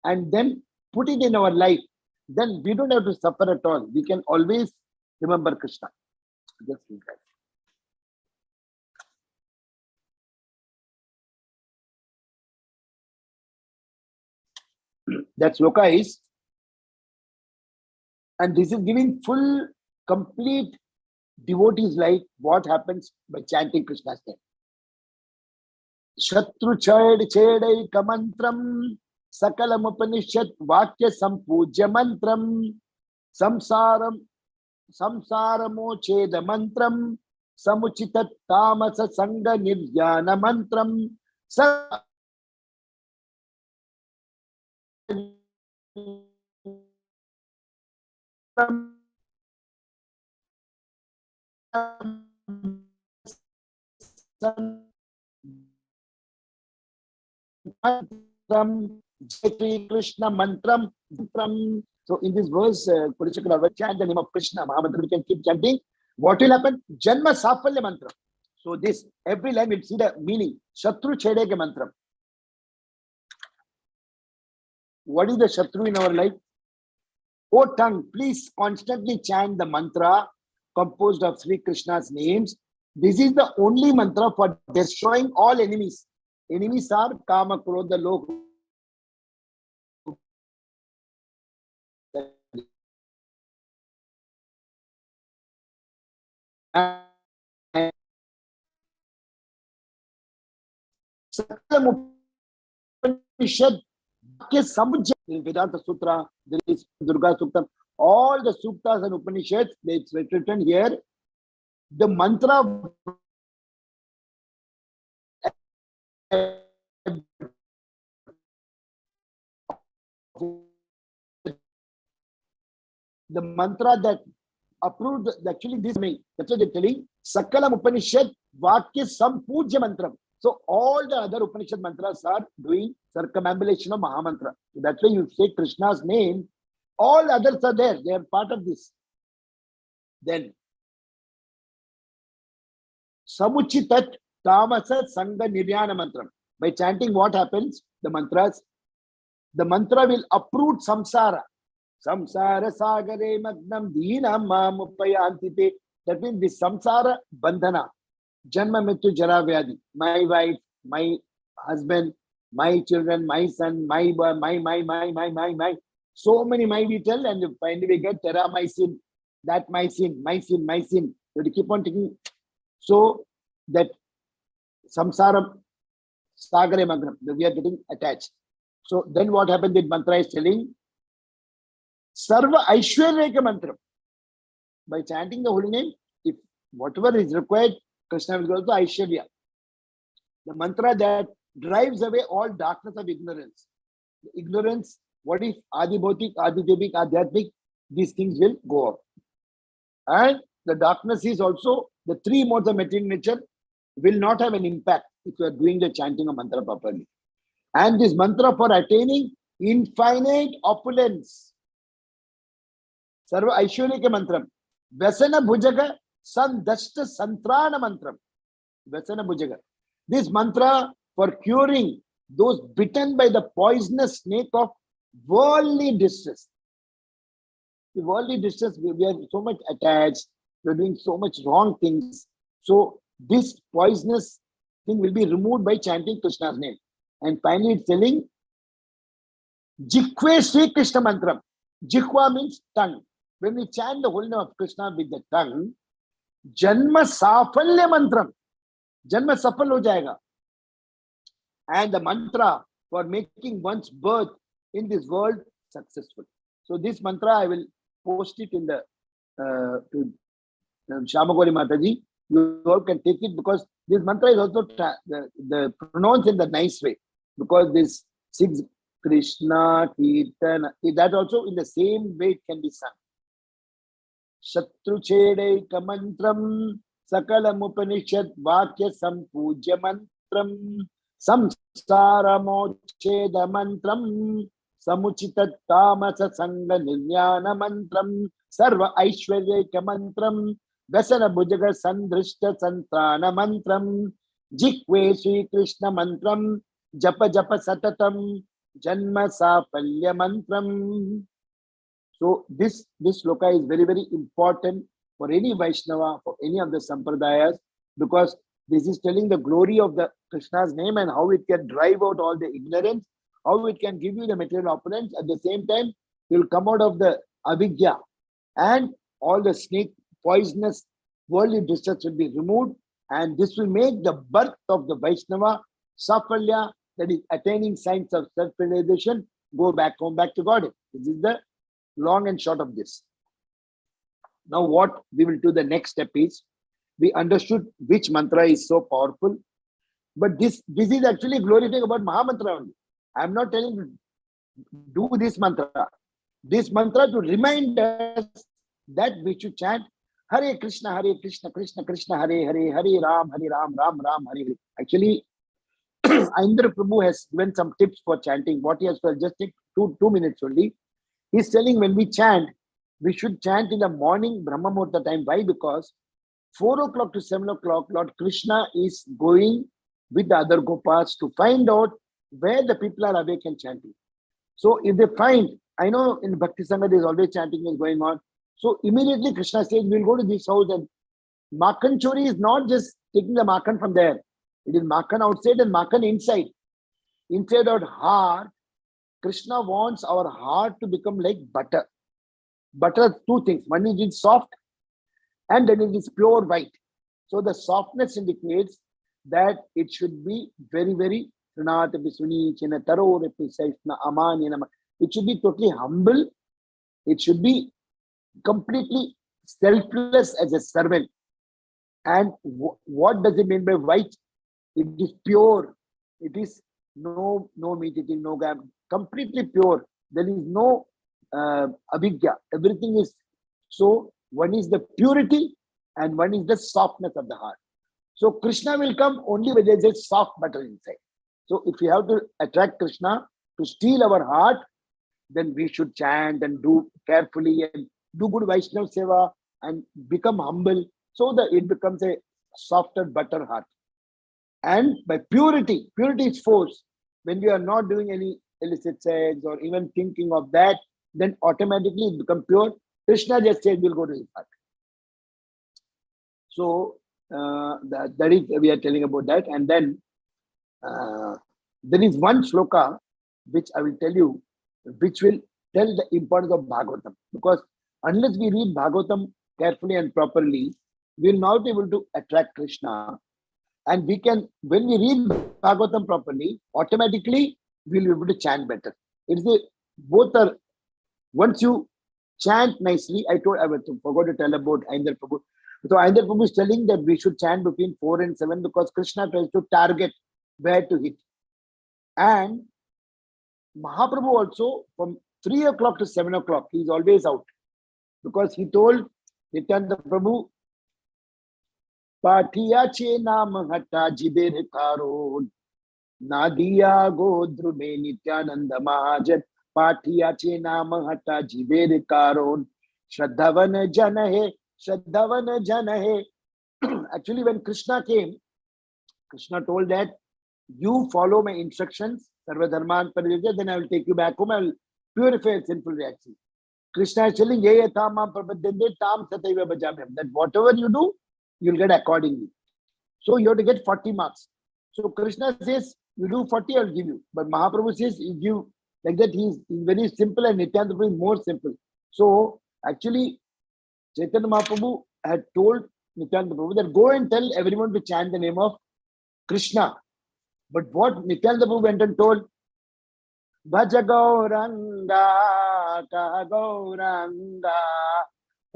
and then put it in our life, then we don't have to suffer at all. We can always remember Krishna. Just read that. That sloka is, and this is giving full, complete devotee's life, what happens by chanting Krishna's name. Shatru Chedai Kamantram Sakalam Upanishad Vakya Sampujya Mantram Samsaramo Cheda Mantram Samuchitat Tamasa Sangha Niryana Mantram Jai Krishna mantram. So in this verse, Purishakara, chant the name of Krishna, Mahamantra, we can keep chanting. What will happen? Janma Safalya mantra. So this, every line will see the meaning. Shatru Chedeke mantram. What is the Shatru in our life? O tongue, please constantly chant the mantra composed of Sri Krishna's names. This is the only mantra for destroying all enemies. Enemies are Kama, Krodha, Lok. Upanishad, Vedanta Sutra, there is Durga Sukta, all the Suktas and Upanishads, it's written here. The mantra, the mantra that approved, actually this may, that's what they're telling. Sakalam Upanishad, Vakya Sampujya Mantram. So all the other Upanishad mantras are doing circumambulation of Mahamantra. So that's why you say Krishna's name, all others are there, they are part of this. Then Samuchitat Tamasa Sangha Niryana Mantram. By chanting, what happens? The mantras, the mantra will uproot samsara. Samsara sagare magnam dhinam mam upayantite. That means the samsara bandhana. Janma mrityu jara vyadi. My wife, my husband, my children, my son, my. So many my we tell, and finally we get tera my sin, that my sin, my sin, my sin. So to keep on taking. So that samsara sagare magnam, we are getting attached. So then what happened? The mantra is telling Sarva Aishwaryeka mantra. By chanting the holy name, if whatever is required, Krishna will go to Aishwarya. The mantra that drives away all darkness of ignorance. Ignorance, what is Adi Bhautik, Adi Devik, Adhyatmik, these things will go off. And the darkness is also, the three modes of material nature will not have an impact if you are doing the chanting of mantra properly. And this mantra for attaining infinite opulence. Sarva Aishwaryeka mantram. Vasana Bhujaga Sandashta Santrana mantram. Vasana Bhujaga. This mantra for curing those bitten by the poisonous snake of worldly distress. The worldly distress, we are so much attached, we are doing so much wrong things. So this poisonous thing will be removed by chanting Krishna's name. And finally it's telling Jikve Sri Krishna mantram. Jikwa means tongue. When we chant the holy name of Krishna with the tongue, Janma Safalya mantram. Janma Safal ho jayega. And the mantra for making one's birth in this world successful. So this mantra I will post it in the to Shamagori Mataji. You all can take it because this mantra is also the pronounced in the nice way. Because this 6 Krishna Kirtana, that also in the same way it can be sung. Shatru Chedeka mantram Sakalam Upanishad Vakya Sampujya mantram Samsara Mocheda mantram Samuchitat Tamasa Sangha Niryana mantram Sarva Aishwaryeka mantram Vasana Bhujaga Sandrishta Santrana mantram Jikve Sri Krishna mantram Japa Japa Satatam Janma Safalya mantram. So this sloka is very, very important for any Vaishnava, for any of the Sampradayas, because this is telling the glory of the Krishna's name and how it can drive out all the ignorance, how it can give you the material opulence. At the same time, you will come out of the avidya and all the snake, poisonous, worldly distress will be removed, and this will make the birth of the Vaishnava, Safalya, that is attaining signs of self-realization, go back home, back to God. This is the long and short of this. Now what we will do, the next step is, we understood which mantra is so powerful, but this is actually glorifying about Mahamantra only. I am not telling you do this mantra. this mantra to remind us that we should chant Hare Krishna, Krishna Krishna, Hare Hare, Hare Ram, Ram Ram, Hare Hare. Actually, Indra Prabhu has given some tips for chanting. What he has told, just take 2 minutes only. He's telling when we chant, we should chant in the morning Brahma Muhurta time. Why? Because 4 o'clock to 7 o'clock, Lord Krishna is going with the other Gopas to find out where the people are awake and chanting. So if they find, I know in Bhakti Sangha there is always chanting is going on. So immediately Krishna says, we'll go to this house, and Makan Chori is not just taking the Makan from there. It is Makan outside and Makan inside. Inside our heart, Krishna wants our heart to become like butter. Butter, 2 things. One is it's soft and then it is pure white. So the softness indicates that it should be very, very it should be totally humble. It should be completely selfless as a servant. And what does it mean by white? It is pure. It is no meat eating, no gam, completely pure. There is no avidya. Everything is so. One is the purity and one is the softness of the heart. So Krishna will come only when there is a soft butter inside. So if we have to attract Krishna to steal our heart, then we should chant and do carefully and do good Vaishnava Seva and become humble so that it becomes a softer butter heart. And by purity is force. When we are not doing any illicit sex or even thinking of that, then automatically it becomes pure. Krishna just said we'll go to his heart. So that is, we are telling about that. And then there is one shloka which I will tell you, which will tell the importance of Bhagavatam. Because unless we read Bhagavatam carefully and properly, we will not be able to attract Krishna. And we can, when we read Bhagavatam properly, automatically we will be able to chant better. It's both are, once you chant nicely, I forgot to tell about Indra Prabhu. So Indra Prabhu is telling that we should chant between 4 and 7 because Krishna tries to target where to hit. And Mahaprabhu also from 3 o'clock to 7 o'clock, he is always out. Because he told Nityananda Prabhu, Patiya che naam hata jiber karon, Nadiya godrume Nityananda Mahajan, Patiya che naam hata jiber karon, Shraddhavan jana hai. Actually, when Krishna came, Krishna told that you follow my instructions, Sarva Dharman Parijya, then I will take you back home, I will purify sinful reactions. Krishna is telling, that whatever you do, you'll get accordingly. So you have to get 40 marks. So Krishna says, you do 40, I'll give you. But Mahaprabhu says, you give like that. He's very simple and Nityananda Prabhu is more simple. So actually, Chaitanya Mahaprabhu had told Nityananda Prabhu that go and tell everyone to chant the name of Krishna. But what Nityananda Prabhu went and told, Bhaja Gauranga, Kaha Gauranga,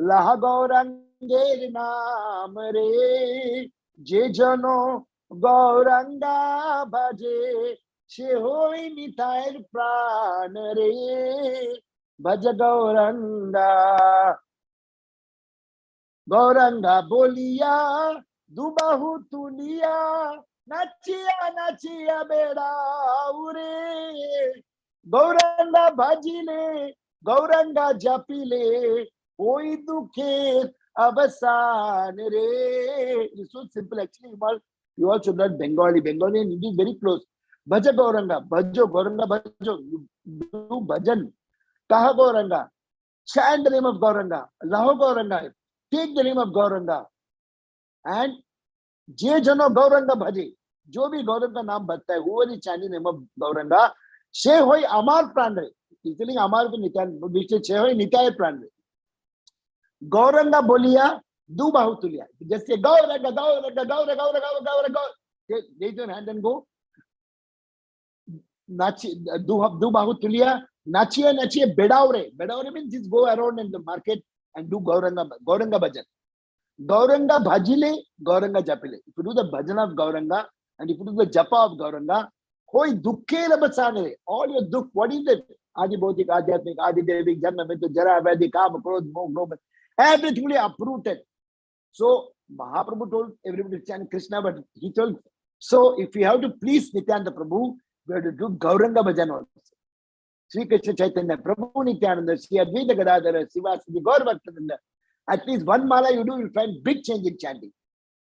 Laha Gaurangir Naam Re, Je Jano Gauranga Bhaje, She Hoi Nitair Pran Re, Bhaja Gauranga. Gauranga Bolia, Dubahu Tulia, Nachia Beda Ure, Gauranga Bhajile, Gauranga Japile, Oi Duke Abasan Re. It's so simple actually. You all should learn Bengali. Bengali and Hindi is very close. Bhaja Gauranga, Bhajo, Gauranga Bhajo, you do bhajan. Kaha Gauranga, chant the name of Gauranga, Laho Gauranga. Take the name of Gauranga and Je Jano Gauranga Bhaji. Jo bhi Gauranga naam bhatta hai, whoever is chanting the name of Gauranga, She Hoi Amar Pranre. He's telling Amar to Nityan, which is She Hoi Nitay Pranre. Gauranga Bolia, Du Bahu Tulia. Just say Gauranga, Gauranga, Gauranga, Gauranga, Gauranga. Raise your hand and go. Nachi, Du Bahu Tulia, Nachia Nachia Bedaure. Bedaure means just go around in the market and do Gauranga Bhajan. Gauranga Bhajile, Gauranga Japile. If you do the Bhajan of Gauranga and if you do the Japa of Gauranga, Koi dukhe la bachane. All your dukh, what is it? Adi bhautik, adhyatmik, adi devik, janma, mritu, jara, vyadhi, kama, krodh, moh, lobh. Everything will be uprooted. So Mahaprabhu told everybody to chant Krishna, but he told, so if we have to please Nityananda Prabhu, we have to do Gauranga Bhajan also. Sri Krishna Chaitanya Prabhu Nityananda, Sri Advaita Gadadhara, Sivasadi Gaur Bhaktananda. At least one mala you do, you'll find big change in chanting.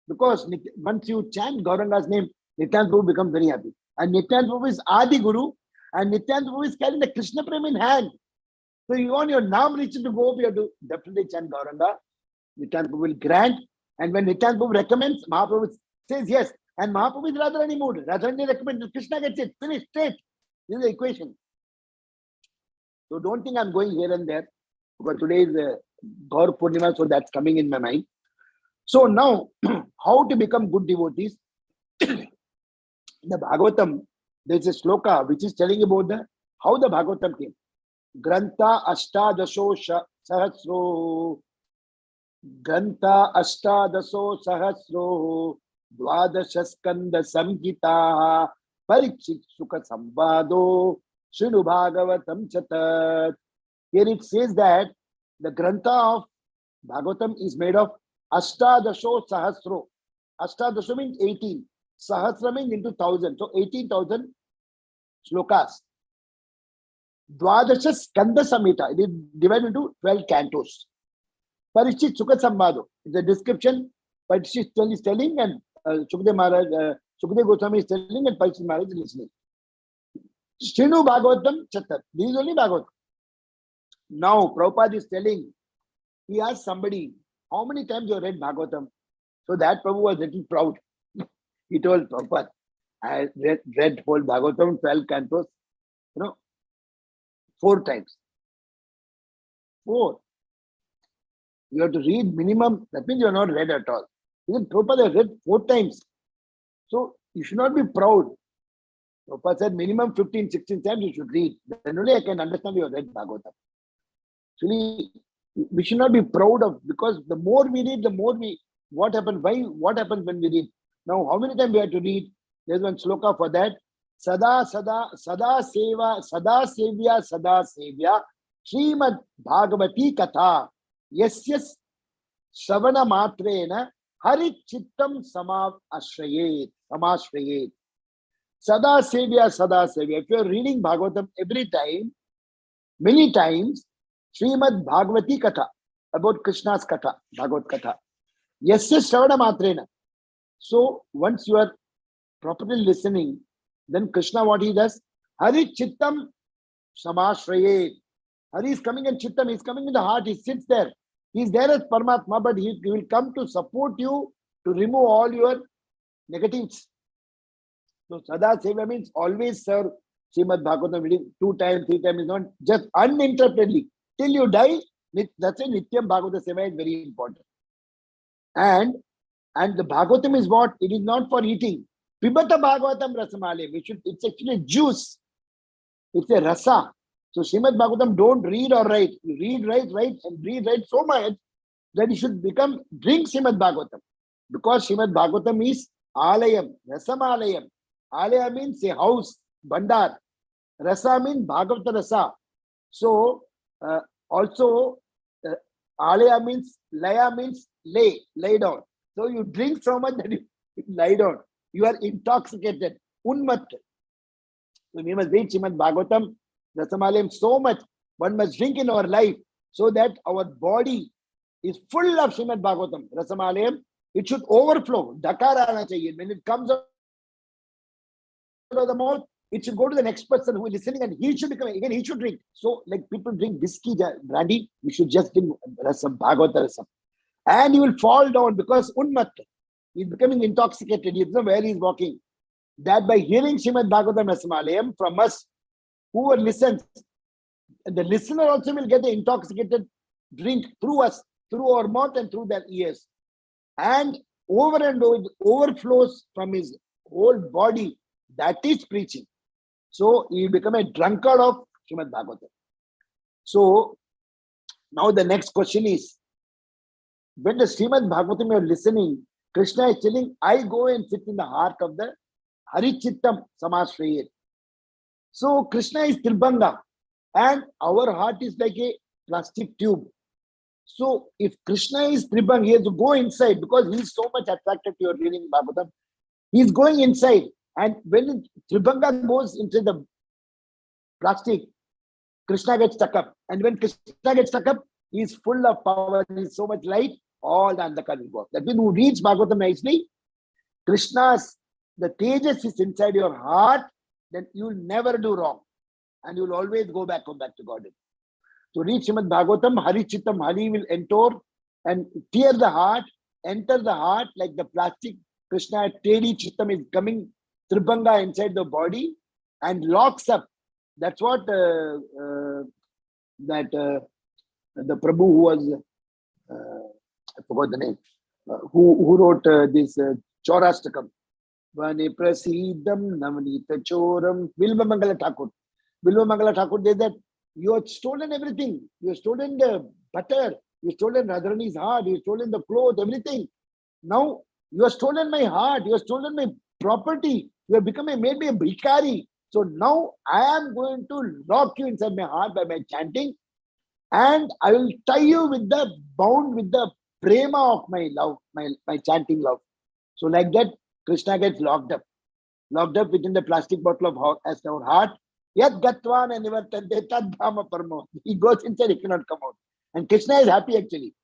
Because once you chant Gauranga's name, Nityananda Prabhu becomes very happy. And Nityananda Prabhu is Adi Guru, and Nityananda Prabhu is carrying the Krishna Prem in hand. So you want your Naam Richa to go up, you have to definitely chant Gauranga. Nityananda Prabhu will grant. And when Nityananda Prabhu recommends, Mahaprabhu says yes. And Mahaprabhu is Radharani mood. Radharani recommends, Krishna gets it. Finished, straight. This is the equation. So don't think I'm going here and there. Because today is Gaur Purnima, so that's coming in my mind. So now, how to become good devotees? In the Bhagavatam, there's a sloka which is telling about how the Bhagavatam came. Granta Ashtadasho Sahasro. Granta Ashtadaso Sahasro. Dvadashaskanda Samhita. Parikshit Sukha Sambhado. Srimad Bhagavatam Chatat. Here it says that the Grantha of Bhagavatam is made of Ashtadasho Sahasro. Ashtadasho means 18. Sahasra means into 1,000. So 18,000 slokas. Dvadasha Skanda Samhita. It is divided into 12 cantos. Parishit Sukha Sambhado. It's a description. Parishit is telling and Sukadeva Goswami is telling and Parishit Maharaj is listening. Srimad Bhagavatam Chatat. This is only Bhagavatam. Now Prabhupada is telling, he asked somebody, how many times you have read Bhagavatam? So that Prabhu was little proud. He told Prabhupada, I read whole Bhagavatam, 12 cantos, 4 times. 4. You have to read minimum, that means you have not read at all. Even Prabhupada has read 4 times. So you should not be proud. Prabhupada said minimum 15, 16 times you should read. Then only I can understand you have read Bhagavatam. Actually, we should not be proud of, because the more we read, the more what happens when we read? Now, how many times we have to read? There's one sloka for that. Sada seva, sada sevya, Srimad Bhagavati Katha, yes, Savana Matrena, Hari Chittam Samashrayet. Sada sevya. If you are reading Bhagavatam every time, many times, Srimad Bhagavati Katha, about Krishna's Katha, Bhagavat Katha. Yes, Shravana Matrena. So, once you are properly listening, then Krishna, what he does? Hari Chittam Samashrayet. Hari is coming in Chittam, he is coming in the heart, he sits there. He is there as Paramatma, but he will come to support you to remove all your negatives. So, Sada Seva means always serve Srimad Bhagavatam reading 2 times, 3 times, is not just uninterruptedly. Till you die, that's why Nityam Bhagavata Seva is very important. And the Bhagavatam is what? It is not for eating. Pibata Bhagavatam Rasamale. It's actually juice. It's a rasa. So Srimad Bhagavatam, don't read or write. You read, write, and read so much that you should drink Srimad Bhagavatam. Because Srimad Bhagavatam is Alayam, Rasamalayam. Alaya means a house, Bandar. Rasa means Bhagavata Rasa. So, also, Alaya means, Laya means lay down. So you drink so much that you lie down. You are intoxicated, unmat. So we must read Srimad Bhagavatam, Rasamalayam so much. One must drink in our life so that our body is full of Srimad Bhagavatam, Rasamalayam. It should overflow. Dakara ana chahiye. When it comes out of the mouth, it should go to the next person who is listening, and he should become, again, he should drink. So, like people drink whiskey, brandy, we should just drink Rasam, Bhagavata Rasam. And he will fall down because unmat. He is becoming intoxicated. He doesn't know where he is walking. That by hearing Srimad Bhagavatam Rasamalayam from us, whoever listens, the listener also will get the intoxicated drink through us, through our mouth and through their ears. And over and over, it overflows from his whole body. That is preaching. So he become a drunkard of Srimad Bhagavatam. So now the next question is, when the Srimad Bhagavatam you are listening, Krishna is telling, I go and sit in the heart of the Hari Chittam Samashrayet. So Krishna is Tribhanga and our heart is like a plastic tube. So if Krishna is Tribhanga, he has to go inside because he is so much attracted to your reading Bhagavatam. He is going inside, and when Tribhanga goes into the plastic, Krishna gets stuck up. And when Krishna gets stuck up, he is full of power, he is so much light, all the Andhakar will go. That means who reads Bhagavatam nicely, Krishna's, the Tejas is inside your heart, then you will never do wrong. And you will always come back to God. To read Srimad Bhagavatam, Hari Chittam, Hari will enter and tear the heart, enter the heart like the plastic. Krishna, Teri Chittam is coming, Tribhanga inside the body and locks up. That's what the Prabhu who was, I forgot the name, who wrote this Chaurashtakam. Vani Prasidam Navanita Choram. Bilva Mangala Thakur. Bilva Mangala Thakur did that. You have stolen everything. You have stolen the butter. You have stolen Radharani's heart. You have stolen the clothes, everything. Now you have stolen my heart. You have stolen my property. You have made me a bhikari. So now I am going to lock you inside my heart by my chanting, and I will tie you with the bound with the prema of my love, my chanting love. So like that, Krishna gets locked up within the plastic bottle of as our heart. Yat gatvan and nivartante tad dhama parmo. He goes inside, he cannot come out. And Krishna is happy actually.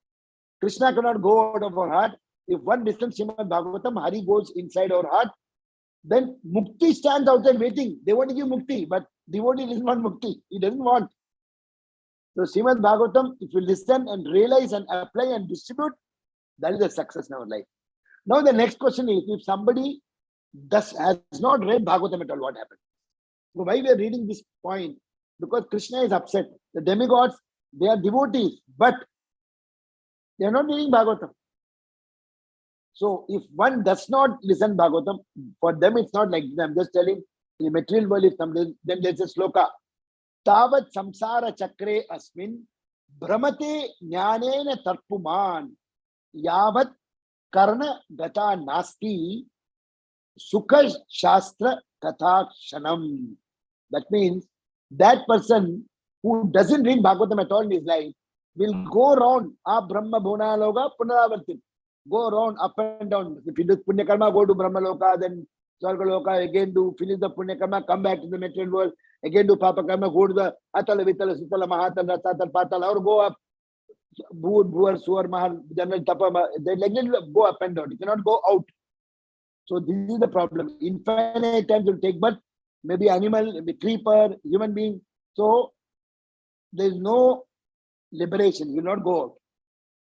Krishna cannot go out of our heart. If one listens to Srimad Bhagavatam, Hari goes inside our heart, then Mukti stands outside waiting. They want to give Mukti, but devotee doesn't want Mukti. He doesn't want. So Srimad Bhagavatam, if you listen and realize and apply and distribute, that is a success in our life. Now the next question is, if somebody has not read Bhagavatam at all, what happens? So why we are reading this point? Because Krishna is upset. The demigods, they are devotees, but they are not reading Bhagavatam. So if one does not listen Bhagavatam, for them it's not like them. I'm just telling, in the material world, if somebody, then there's a sloka. Tavat samsara chakre asmin brahmate jnanena tarpuman yavat karna gata nasti sukha shastra katha kshanam. That means that person who doesn't read Bhagavatam at all in his life will go around. Brahma bhuna loga punaravartit. Go around up and down. If you do Punya Karma, go to Brahma Loka, then Swarga Loka, again do finish the Punya Karma, come back to the material world, again do Papa Karma, go to the Atala, Vitala, Sutala, Mahatal, Rasatal, Patal, or go up Bhur, Bhuar, Suar, Mahal, General Tapa, they like go up and down. You cannot go out. So this is the problem. Infinite times will take, but maybe animal, maybe creeper, human being. So there is no liberation. You will not go out.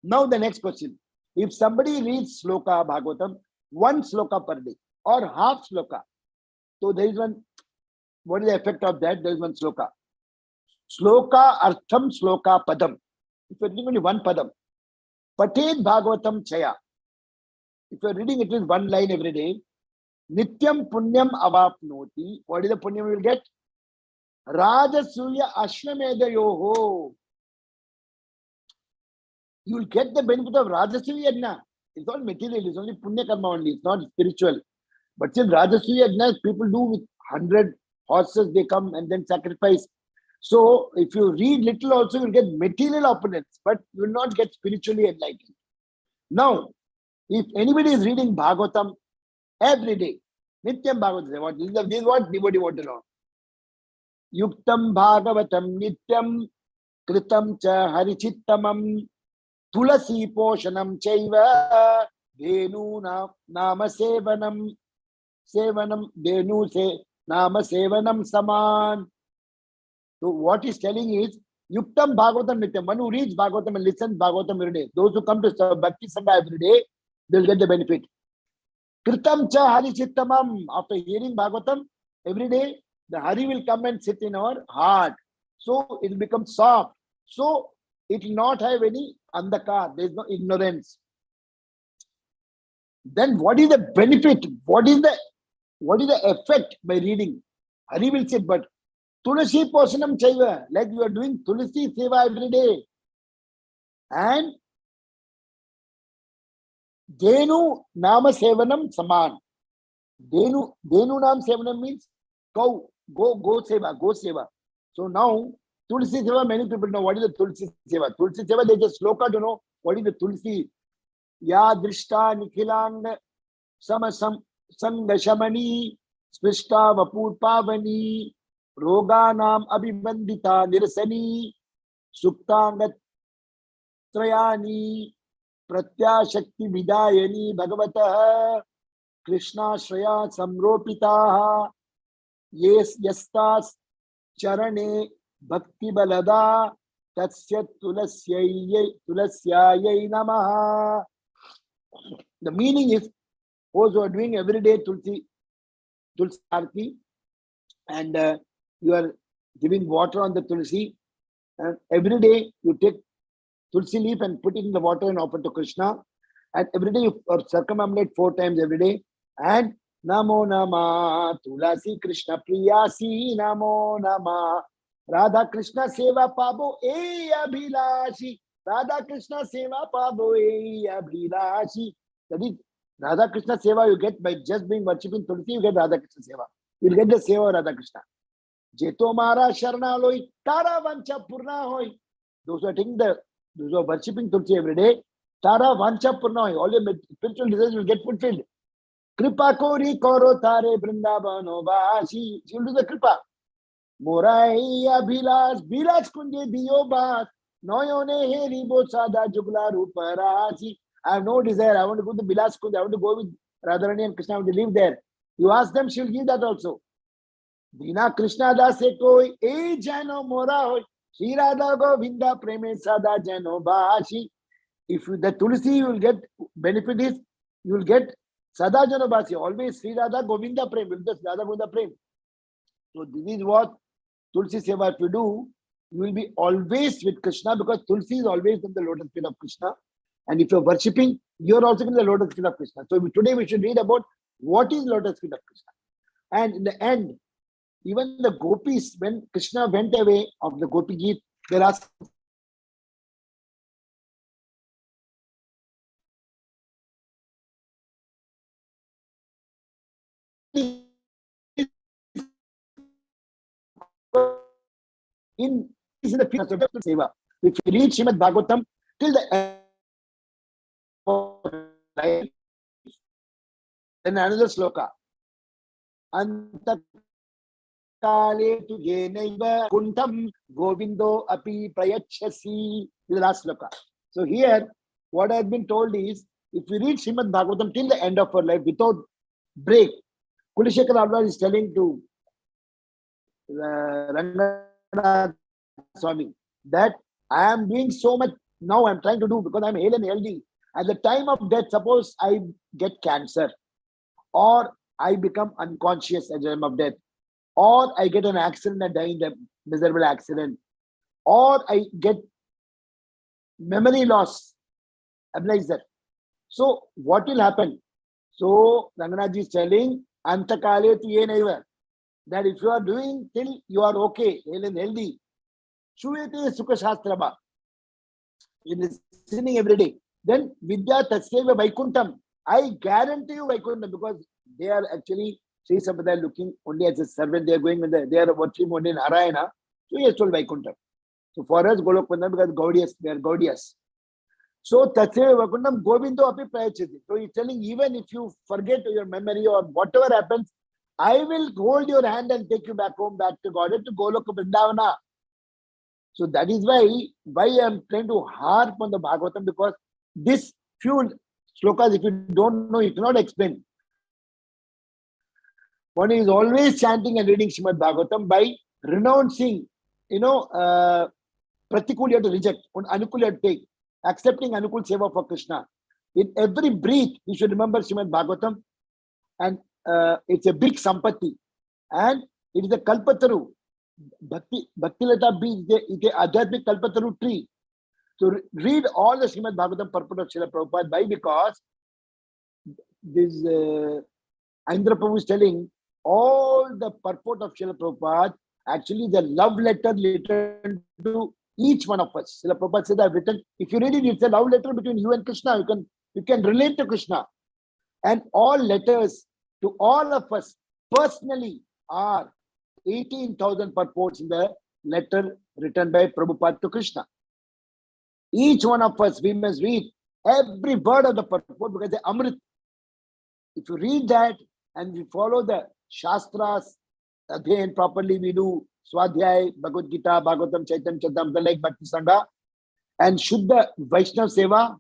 Now the next question. If somebody reads Sloka Bhagavatam, one Sloka per day or half Sloka, so there is one, what is the effect of that? There is one Sloka. Sloka Artham Sloka Padam. If you are reading only one Padam, Patet Bhagavatam Chaya. If you are reading it is one line every day, Nityam Punyam Avapnoti. What is the Punyam you will get? Rajasuya Ashwamedha Yoho. You will get the benefit of Rajasuya Yajna. It's all material, it's only Punya Karma only, it's not spiritual. But still Rajasuya Yajna, people do with 100 horses, they come and then sacrifice. So if you read little also, you will get material opponents, but you will not get spiritually enlightened. Now, if anybody is reading Bhagavatam every day, Nityam Bhagavatam, this is what devotee want to know. Yuktam Bhagavatam Nityam Kritam Cha Harichittamam Tulasi Poshanam Chaiva Dhenu Nama Sevanam Dhenu Se Nama Sevanam Saman. So what he's telling is Yuktam Bhagavatam Nityam. One who reads Bhagavatam and listens Bhagavatam every day. Those who come to Bhakti Sangha every day, they'll get the benefit. Kritam Cha Harichittamam. After hearing Bhagavatam every day, the Hari will come and sit in our heart. So it will become soft. So it will not have any andhakar. There is no ignorance. Then what is the benefit? What is the effect by reading? Hari will sit, but Tulasi Posanam Chaiva, like you are doing Tulasi Seva every day. And Dhenu Nama Sevanam Saman. Dhenu Nam Sevanam means cow. Go seva. So now Tulsi Seva, many people know what is the Tulsi Seva. Tulsi Seva, there's a sloka to know what is the Tulsi. Ya Drishta Nikhilang Samasam Sangashamani Sprishta Vapur Pavani Roganam Abhibandita Nirasani Suktangat Trayani Pratyashakti Vidayani Bhagavata Krishna Shraya Samropita Yes Yastas Charane Bhakti Balada Tatsya Tulasyayai Namaha. The meaning is, those who are doing everyday Tulsi Arti, and you are giving water on the Tulsi, and every day you take Tulsi leaf and put it in the water and offer to Krishna, and every day you circumambulate 4 times every day, and Namo Nama Tulasi Krishna Priyasi Namo Nama Radha Krishna Seva Pabo E Abhilashi Radha Krishna Seva Pabo E Abhilashi. That is Radha Krishna Seva you get by just being worshipping Tulsi, you get Radha Krishna Seva. You will get the Seva of Radha Krishna. Jeto Mara Sharna Loi Tara Vancha Purna Hoi. Those who are worshipping Tulsi every day, Tara Vancha Purna Hoi. All your spiritual desires will get fulfilled. Kripa Kori Koro Tare Brindavano Vashi. She will do the Kripa. Morai Abhilash Bilash Kunje Diyo Bas Noyone Heri Bosada Jugla Ruparasi. I have no desire. I want to go to Bilas Kunj. I want to go with Radharani and Krishna. I want to live there. You ask them, she will give that also. Dina Krishna Das se koi e jano mora hoi. Shri Radha Govinda Preme Sada Jano Bashi. If the Tulsi you will get benefit is, you will get Sada Jano Bashi. Always Shri Radha Govinda Prem. Just Radha Govinda Prem. So this is what Tulsi Seva if you do, you will be always with Krishna, because Tulsi is always in the lotus feet of Krishna. And if you're worshipping, you're also in the lotus feet of Krishna. So today we should read about what is lotus feet of Krishna. And in the end, even the gopis, when Krishna went away of the Gopi Geet, there are in the feet of Seva. If you read Srimad Bhagavatam till the end, then another sloka. Antakale tujenaiva kuntam govindo api prayachasi. The last sloka. So here, what has been told is, if we read Srimad Bhagavatam till the end of our life without break, Kulishekar Alvar is telling to Ranganath Swami that I am doing so much now, I am trying to do because I am hale and healthy. At the time of death, suppose I get cancer, or I become unconscious at the time of death, or I get an accident and die in a miserable accident, or I get memory loss, amnesia. So what will happen? So Ranganath is telling, Antakale tuyenaiva, that if you are doing till you are okay, hale and healthy, Shuyate Sukha Shastrama, in listening every day, then Vidya Tatseva Vaikuntam, I guarantee you Vaikuntam, because they are actually Sri Sampradaya looking only as a servant. They are going with they are watching only in Narayana. So he has told Vaikuntam. So for us, Golok Vandam, because Gaudias, they are Gaudias. So Tatseva Vaikuntam Govindo Api Prayachati. So he's telling, even if you forget your memory or whatever happens, I will hold your hand and take you back home, back to God, to Golok Vrindavana. So that is why I am trying to harp on the Bhagavatam, because this few slokas, if you don't know, you cannot explain. One is always chanting and reading Srimad Bhagavatam by renouncing, Pratikul you have to reject, Anukul you have to take, accepting Anukul Seva for Krishna. In every breath, you should remember Srimad Bhagavatam, and it's a big sampatti, and it is a Kalpataru. Bhaktilata being the Adhyatmic Kalpataru tree. So read all the Srimad Bhagavatam purport of Srila Prabhupada. Why? Because this Indra Prabhu is telling all the purport of Srila Prabhupada, actually the love letter written to each one of us. Srila Prabhupada said, I've written, if you read it, it's a love letter between you and Krishna. You can relate to Krishna. And all letters to all of us personally are 18,000 purports in the letter written by Prabhupada to Krishna. Each one of us, we must read every word of the purport because they Amrit. If you read that and we follow the Shastras, again properly, we do Swadhyay, Bhagavad Gita, Bhagavatam, Chaitanya Charitamrita, like Bhakti Sangha, and Shuddha Vaishnav Seva,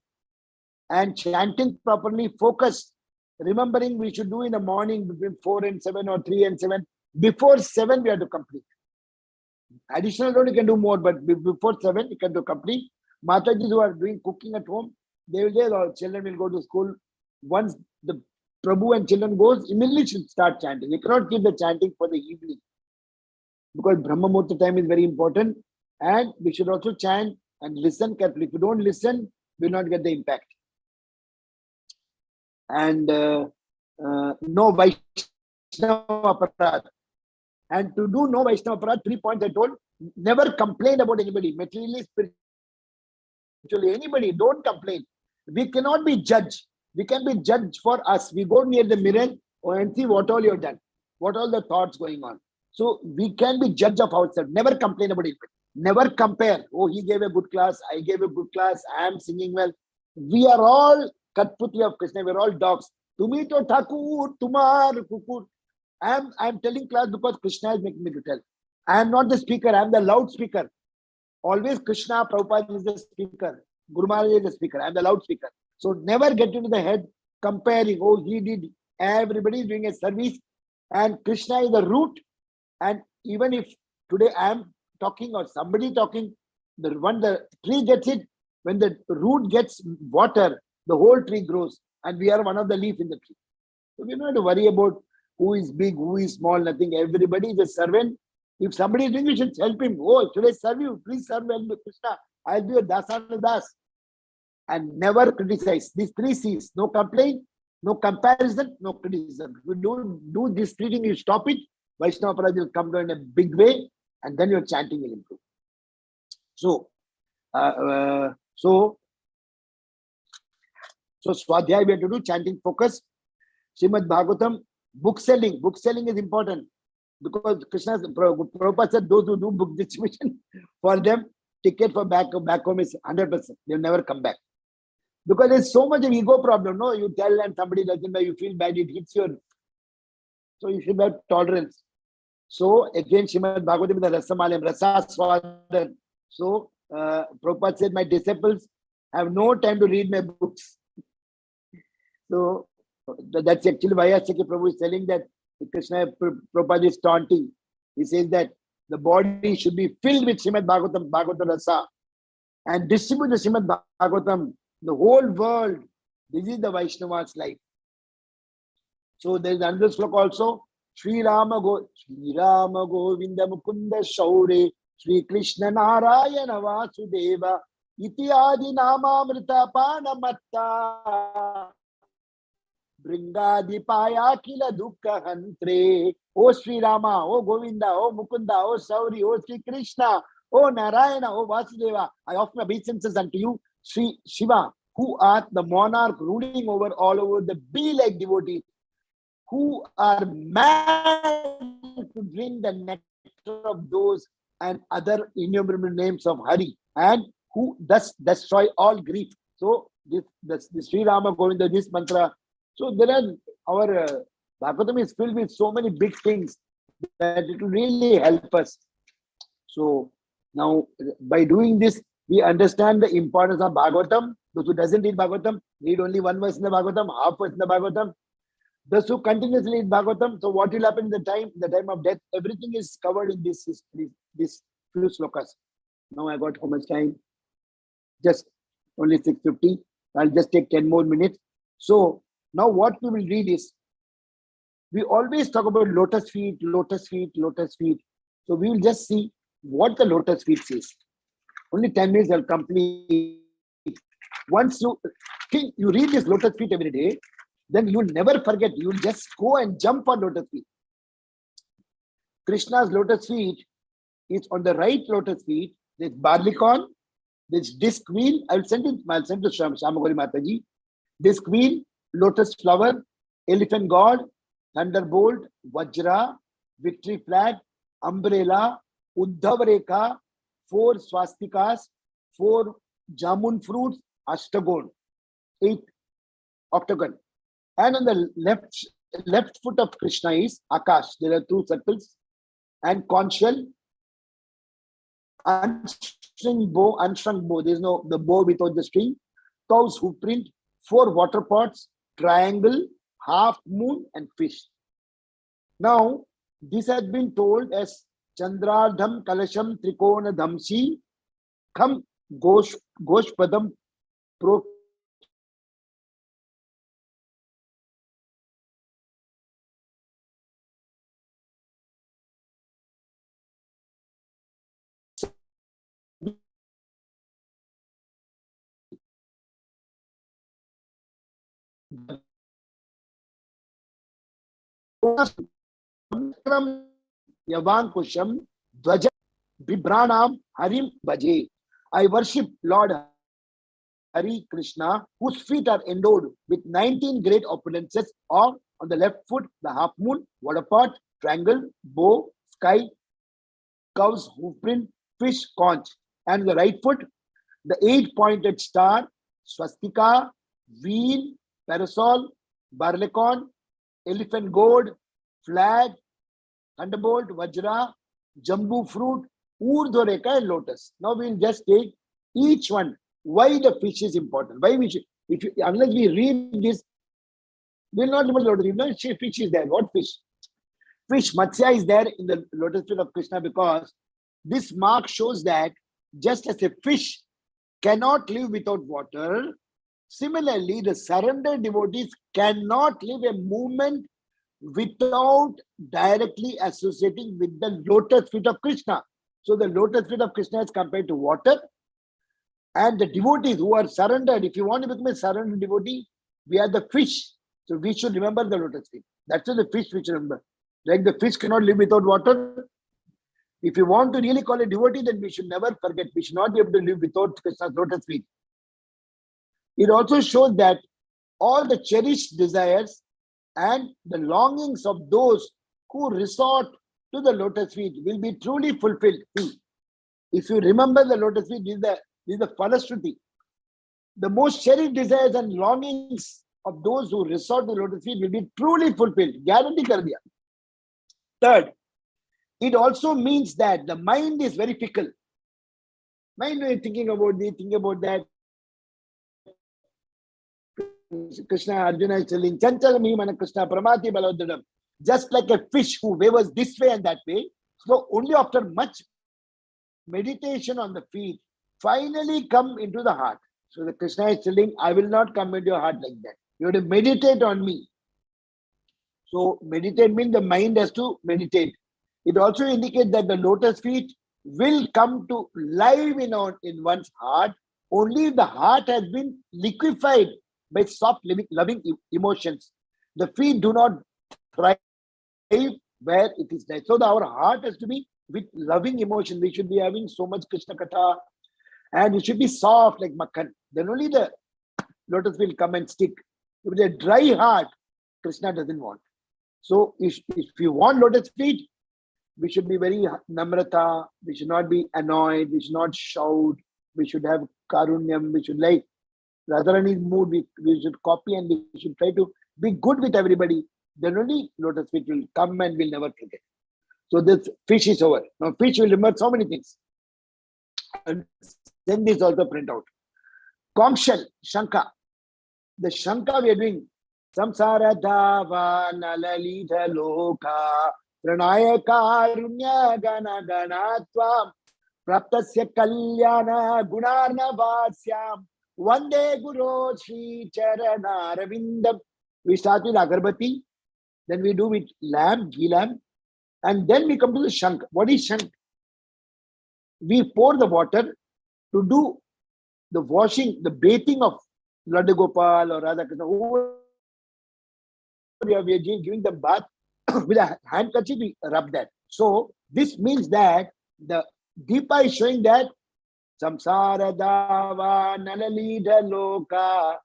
and chanting properly, focused, remembering we should do in the morning between 4 and 7 or 3 and 7. Before 7, we have to complete. Additional road, you can do more, but before 7, you can do complete. Matajis who are doing cooking at home, they will say, our children will go to school. Once the Prabhu and children goes, immediately should start chanting. We cannot keep the chanting for the evening because Brahma Muhurta time is very important, and we should also chant and listen carefully. If you don't listen, we will not get the impact. And no Vaishnava Aparad. And to do no Vaishnava Aparad, 3 points I told. Never complain about anybody, materially, spiritually, anybody. Don't complain. We cannot be judged. We can be judged for us. We go near the mirror and see what all you have done, what all the thoughts going on. So we can be judge of ourselves. Never complain about it. Never compare. Oh, he gave a good class. I gave a good class. I am singing well. We are all Katputli of Krishna. We are all dogs. Tumi to Thakur, Tumar, Kukur. I am telling class because Krishna is making me to tell. I am not the speaker. I am the loudspeaker. Always Krishna, Prabhupada is the speaker. Guru Maharaj is the speaker. I am the loudspeaker. So never get into the head comparing. Oh, he did. Everybody is doing a service. And Krishna is the root. And even if today I am talking or somebody talking, the tree gets it, when the root gets water, the whole tree grows. And we are one of the leaf in the tree. So we don't have to worry about who is big, who is small, nothing. Everybody is a servant. If somebody is doing, we should help him. Oh, should I serve you? Please serve Krishna. I'll be a dasana das. And never criticize. These 3 C's. No complaint, no comparison, no criticism. If you don't do this 3 things, you stop it. Vaishnava Aparad will come down in a big way, and then your chanting will improve. So Swadhyay we have to do, chanting focus. Srimad Bhagavatam, book selling. Book selling is important because Prabhupada said those who do book distribution, for them, ticket for back home is 100%. They'll never come back. Because there's so much of ego problem. No, you tell and somebody doesn't buy, you feel bad, it hits your. So you should have tolerance. So again, Srimad Bhagavatam is the Rasamalayam, Rasa Swadan. So Prabhupada said, my disciples have no time to read my books. So that's actually why Prabhu is telling that Krishna Prabhupada is taunting. He says that the body should be filled with Srimad Bhagavatam Rasa, and distribute the Srimad Bhagavatam, the whole world. This is the Vaishnava's life. So there is another sloka also. Sri Rama Govinda Mukunda Shaure Sri Krishna Narayana Vasudeva Iti Adi Namamrita Panamatta Bringadi Paya Kila Dukka Hantre. Oh Sri Rama, oh Govinda, oh Mukunda, oh Sauri, oh Sri Krishna, oh Narayana, oh Vasudeva. I offer obeisances unto you, Sri Shiva, who art the monarch ruling over all over the bee-like devotees, who are mad to drink the nectar of those and other innumerable names of Hari, and who thus destroy all grief. So this Sri Rama Govinda, this mantra. So there are our Bhagavatam is filled with so many big things that it will really help us. So now by doing this, we understand the importance of Bhagavatam. Those who doesn't read Bhagavatam, read only 1 verse in the Bhagavatam, half verse in the Bhagavatam. Those who continuously read Bhagavatam, so what will happen in the time of death? Everything is covered in this few slokas. Now I got how much time? Just only 6:50. I'll just take 10 more minutes. So now what we will read is, we always talk about lotus feet, lotus feet, lotus feet. So we will just see what the lotus feet says. Only 10 minutes I'll complete. Once you read this lotus feet every day, then you'll never forget. You'll just go and jump on lotus feet. Krishna's lotus feet is on the right lotus feet. There's barley corn, there's disc wheel. I'll send to Shamagori Mataji. Disc wheel, lotus flower, elephant god, thunderbolt, Vajra, victory flag, umbrella, Uddhav Rekha, 4 swastikas, 4 jamun fruits, ashtagon, 8 octagon. And on the left foot of Krishna is Akash. There are 2 circles. And conch shell, unstrung bow. There is no the bow without the string. Cow's hoof print, 4 water pots, triangle, half moon, and fish. Now, this has been told as Chandradham Kalasham Trikona Dhamsi Kham Goshpadam Pro. Yavankusham Dvaja Vibranam Harim Bhaje. I worship Lord Hari Krishna, whose feet are endowed with 19 great opulences, or on the left foot, the half moon, water pot, triangle, bow, sky, cow's hoof print, fish, conch. And the right foot, the 8-pointed star, swastika, wheel, parasol, barleycorn, elephant gourd, flag, thunderbolt, vajra, jambu fruit, urdhva and lotus. Now we will just take each one. Why the fish is important? Why we should, unless we read this, we will not remember lotus. You know, fish is there. What fish? Fish, Matsya is there in the lotus feet of Krishna, because this mark shows that just as a fish cannot live without water, similarly, the surrendered devotees cannot live a moment without directly associating with the lotus feet of Krishna. So the lotus feet of Krishna is compared to water, and the devotees who are surrendered, if you want to become a surrendered devotee, we are the fish. So we should remember the lotus feet. That's the fish we should remember. Like the fish cannot live without water. If you want to really call a devotee, then we should never forget. We should not be able to live without Krishna's lotus feet. It also shows that all the cherished desires and the longings of those who resort to the lotus feet will be truly fulfilled. See, if you remember the lotus feet, this is the Falashruti. The most cherished desires and longings of those who resort to the lotus feet will be truly fulfilled. Guarantee kar diya. Third, it also means that the mind is very fickle. Mind is thinking about this, thinking about that. Krishna, Arjuna is telling, Chanchalami Mana Krishna Pramati Baladadam. Just like a fish who wavers this way and that way. So only after much meditation on the feet, finally come into the heart. So the Krishna is telling, I will not come into your heart like that. You have to meditate on me. So meditate means the mind has to meditate. It also indicates that the lotus feet will come to live in one's heart only if the heart has been liquefied by soft loving emotions. The feet do not thrive where it is dead. So our heart has to be with loving emotion. We should be having so much Krishna Katha, and it should be soft like makhan. Then only the lotus will come and stick. If it's a dry heart, Krishna doesn't want. So if you want lotus feet, we should be very namrata. We should not be annoyed. We should not shout. We should have karunyam. We should like Radharani's mood. We should copy, and we should try to be good with everybody. Then only lotus feet will come and we'll never forget. So this fish is over. Now fish will remember so many things. And then this also print out. Conch shell, Shankha. The Shankha we are doing. Samsara dava nalalita loka pranaya karunya gana ganatvam praptasya kalyana gunarna vasyam vande guru shri charana ravindam. We start with agarbati, then we do with lamb, ghee lamb, and then we come to the shank. What is shank? We pour the water to do the washing, the bathing of Ladu Gopal or Radha Krishna. We are giving them bath with a handkerchief, we rub that. So this means that the Deepa is showing that samsara dava nalalita loka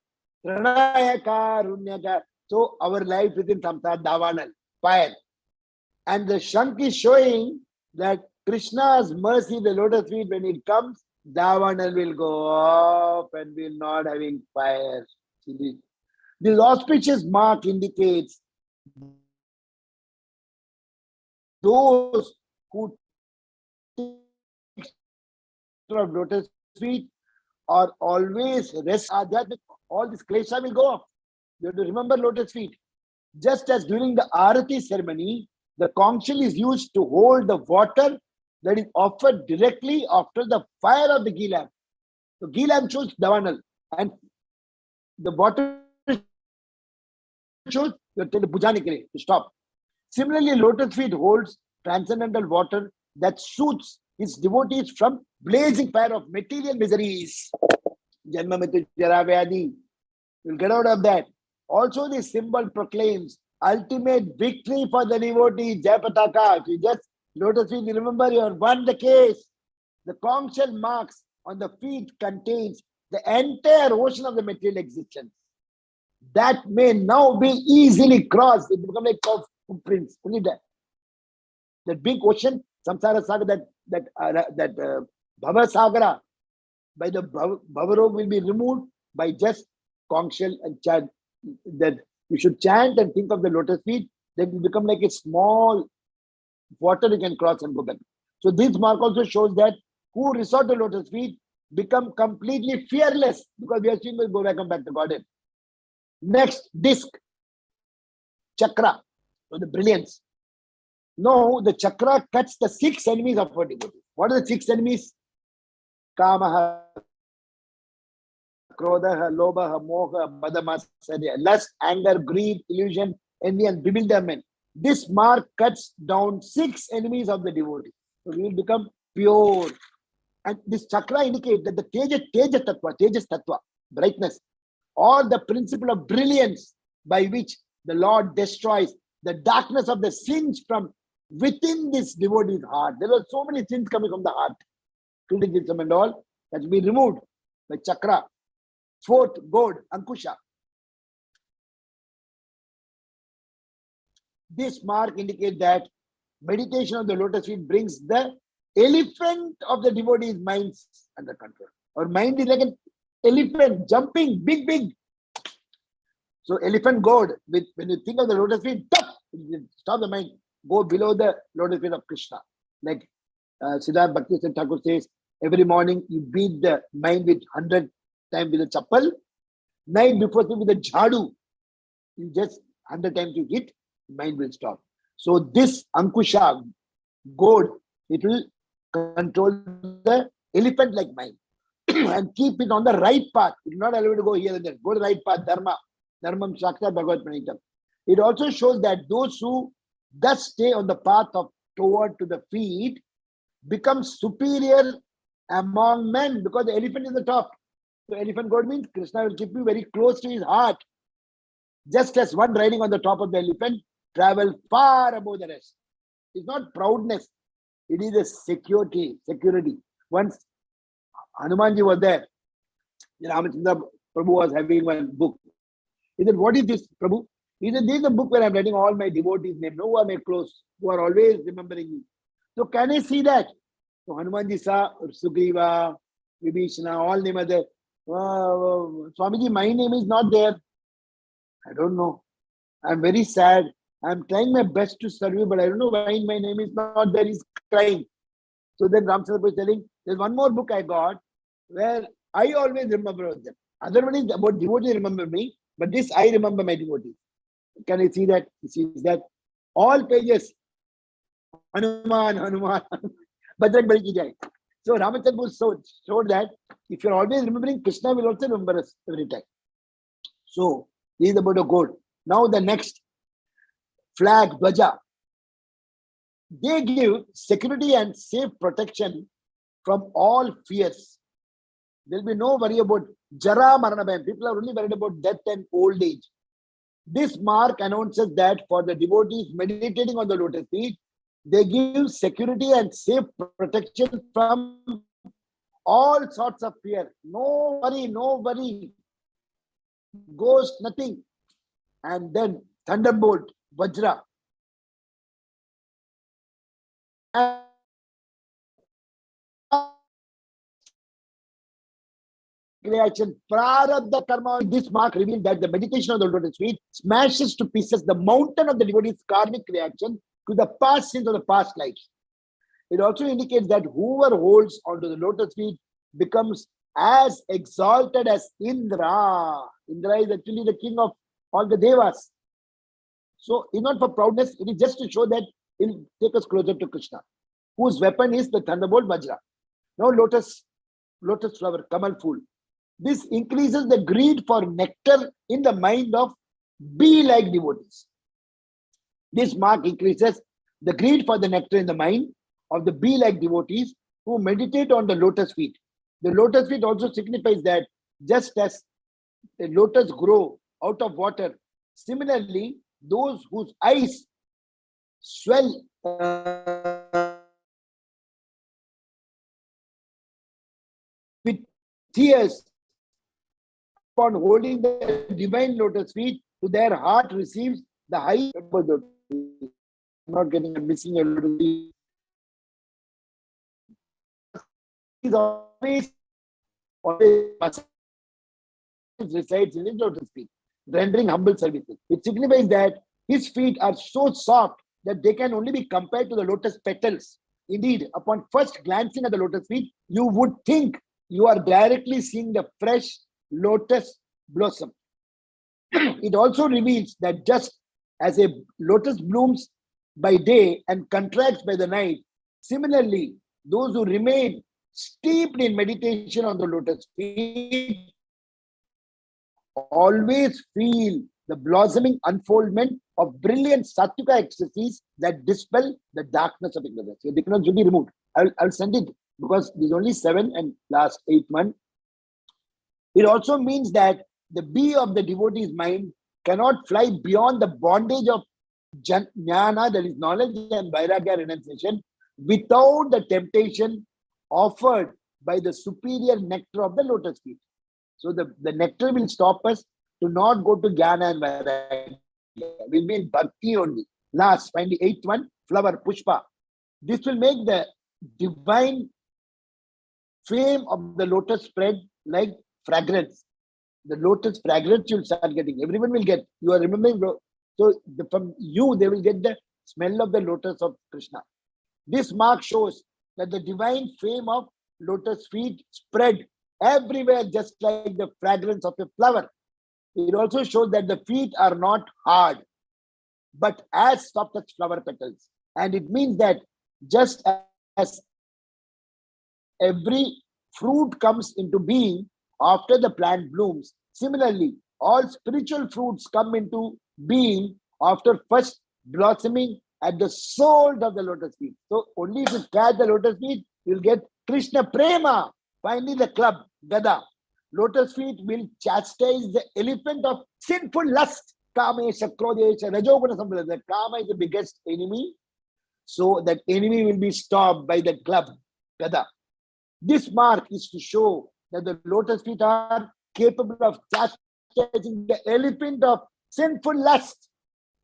pranaya karunyaka. So our life within samsara davanal, fire. And the shank is showing that Krishna's mercy, the lotus feet, when it comes, Davana will go off and will not having fire. This auspicious mark indicates those who take of lotus feet are always rest. All this klesha will go off. You have to remember lotus feet. Just as during the Arati ceremony, the conch shell is used to hold the water that is offered directly after the fire of the ghee lamp. So ghee lamp shows Davanal, and the water shows you are telling puja nikle to stop. Similarly, lotus feet holds transcendental water that soothes its devotees from blazing fire of material miseries. Janma Mritu Jara Vyadi. You'll get out of that. Also, this symbol proclaims ultimate victory for the devotee. Jai Pataka. If you just lotus feet, remember you have won the case. The conch shell marks on the feet contains the entire ocean of the material existence. That may now be easily crossed. It becomes like footprints. Only that big ocean, Samsara Saga, that Bhava Sagara, by the Bhavarog will be removed by just conch shell and chant. That you should chant and think of the lotus feet. That will become like a small water you can cross and go back. So this mark also shows that who resort to lotus feet become completely fearless, because we are seeing will go back and back to Godhead. Next, disc, chakra, so the brilliance. No, the chakra cuts the 6 enemies of our devotee. What are the 6 enemies? Kamaha, Krodha, Lobha, Moha, Badamatsarya, lust, anger, greed, illusion, envy, and bewilderment. This mark cuts down 6 enemies of the devotee. So we will become pure. And this chakra indicates that the Tejas Tattva, brightness, or the principle of brilliance by which the Lord destroys the darkness of the sins from within this devotee's heart. There are so many sins coming from the heart, criticism and all, that will be removed by chakra. 4th, gourd, ankusha. This mark indicates that meditation on the lotus feet brings the elephant of the devotee's minds under control. Our mind is like an elephant jumping, big. So elephant gourd, when you think of the lotus feet, stop the mind, go below the lotus feet of Krishna. Like Siddhartha Bhakti Thakur says, every morning you beat the mind with 100 times with a chappal. Night before sleep with a jhadu, you just 100 times you hit, mind will stop. So this ankusha, gourd, it will control the elephant-like mind and keep it on the right path. It will not allow you to go here and there. Go to the right path, dharma. Dharmam Shakta Bhagavad Pranitam. It also shows that those who thus stay on the path of toward to the feet become superior among men, because the elephant is the top. So elephant god means Krishna will keep you very close to his heart. Just as one riding on the top of the elephant travel far above the rest. It's not proudness. It is a security. Once Hanumanji was there, Ramachandra Prabhu was having one book. He said, what is this, Prabhu? He said, this is a book where I'm writing all my devotees' names. No one may close, who are always remembering me. So can I see that? So Hanumanji saw Sugriva, Vibhishana, all name are there. Swamiji, my name is not there. I don't know. I'm very sad. I'm trying my best to serve you, but I don't know why my name is not there. He's crying. So then Ramchandra was telling, there's one more book I got where I always remember them. Other one is about devotees remember me, but this I remember my devotees. Can you see that? He sees that. All pages. Hanuman. Bajrang Bali ki jai. So Ramachandra showed that if you're always remembering, Krishna will also remember us every time. So this is about a gourd. Now the next flag, Dvaja. They give security and safe protection from all fears. There will be no worry about Jara Maranabhayam. People are only worried about death and old age. This mark announces that for the devotees meditating on the lotus feet, they give security and safe protection from all sorts of fear. No worry. Ghost, nothing. And then thunderbolt, Vajra. reaction, prarabdha karma. This mark revealed that the meditation of the lotus feet smashes to pieces the mountain of the devotee's karmic reaction to the past sins of the past lives. It also indicates that whoever holds onto the lotus feet becomes as exalted as Indra. Indra is actually the king of all the devas. So it's not for proudness, it is just to show that it will take us closer to Krishna, whose weapon is the thunderbolt Vajra. Now lotus flower, Kamal fool. This increases the greed for nectar in the mind of bee-like devotees. This mark increases the greed for the nectar in the mind of the bee-like devotees who meditate on the lotus feet. The lotus feet also signifies that just as the lotus grow out of water, similarly, those whose eyes swell with tears upon holding the divine lotus feet, to their heart receives the high. I'm not getting a missing a lotus feet. He's always resides in his lotus feet, rendering humble services. It signifies that his feet are so soft that they can only be compared to the lotus petals. Indeed, upon first glancing at the lotus feet, you would think you are directly seeing the fresh lotus blossom. It also reveals that just as a lotus blooms by day and contracts by the night, similarly, those who remain steeped in meditation on the lotus feet always feel the blossoming unfoldment of brilliant sattvika ecstasies that dispel the darkness of ignorance. Your ignorance will be removed. I'll send it because there's only 7 and last 8 months. It also means that the bee of the devotee's mind cannot fly beyond the bondage of jnana, that is knowledge, and vairagya, renunciation, without the temptation offered by the superior nectar of the lotus feet. So the nectar will stop us to not go to jnana and vairagya. We'll be in bhakti only. Last, finally, 8th one, flower, pushpa. This will make the divine fame of the lotus spread like fragrance. The lotus fragrance you'll start getting. Everyone will get. You are remembering, bro. So from you, they will get the smell of the lotus of Krishna. This mark shows that the divine fame of lotus feet spread everywhere, just like the fragrance of a flower. It also shows that the feet are not hard, but as soft as flower petals. And it means that just as every fruit comes into being after the plant blooms, similarly, all spiritual fruits come into being after first blossoming at the soles of the lotus feet. So only if you catch the lotus feet, you'll get Krishna Prema. Finally, the club, Gada. Lotus feet will chastise the elephant of sinful lust. Kamesha, Krodesha, Rajoguna Sampradaya. The Kama is the biggest enemy. So that enemy will be stopped by the club, Gada. This mark is to show that the lotus feet are capable of chastising the elephant of sinful lust.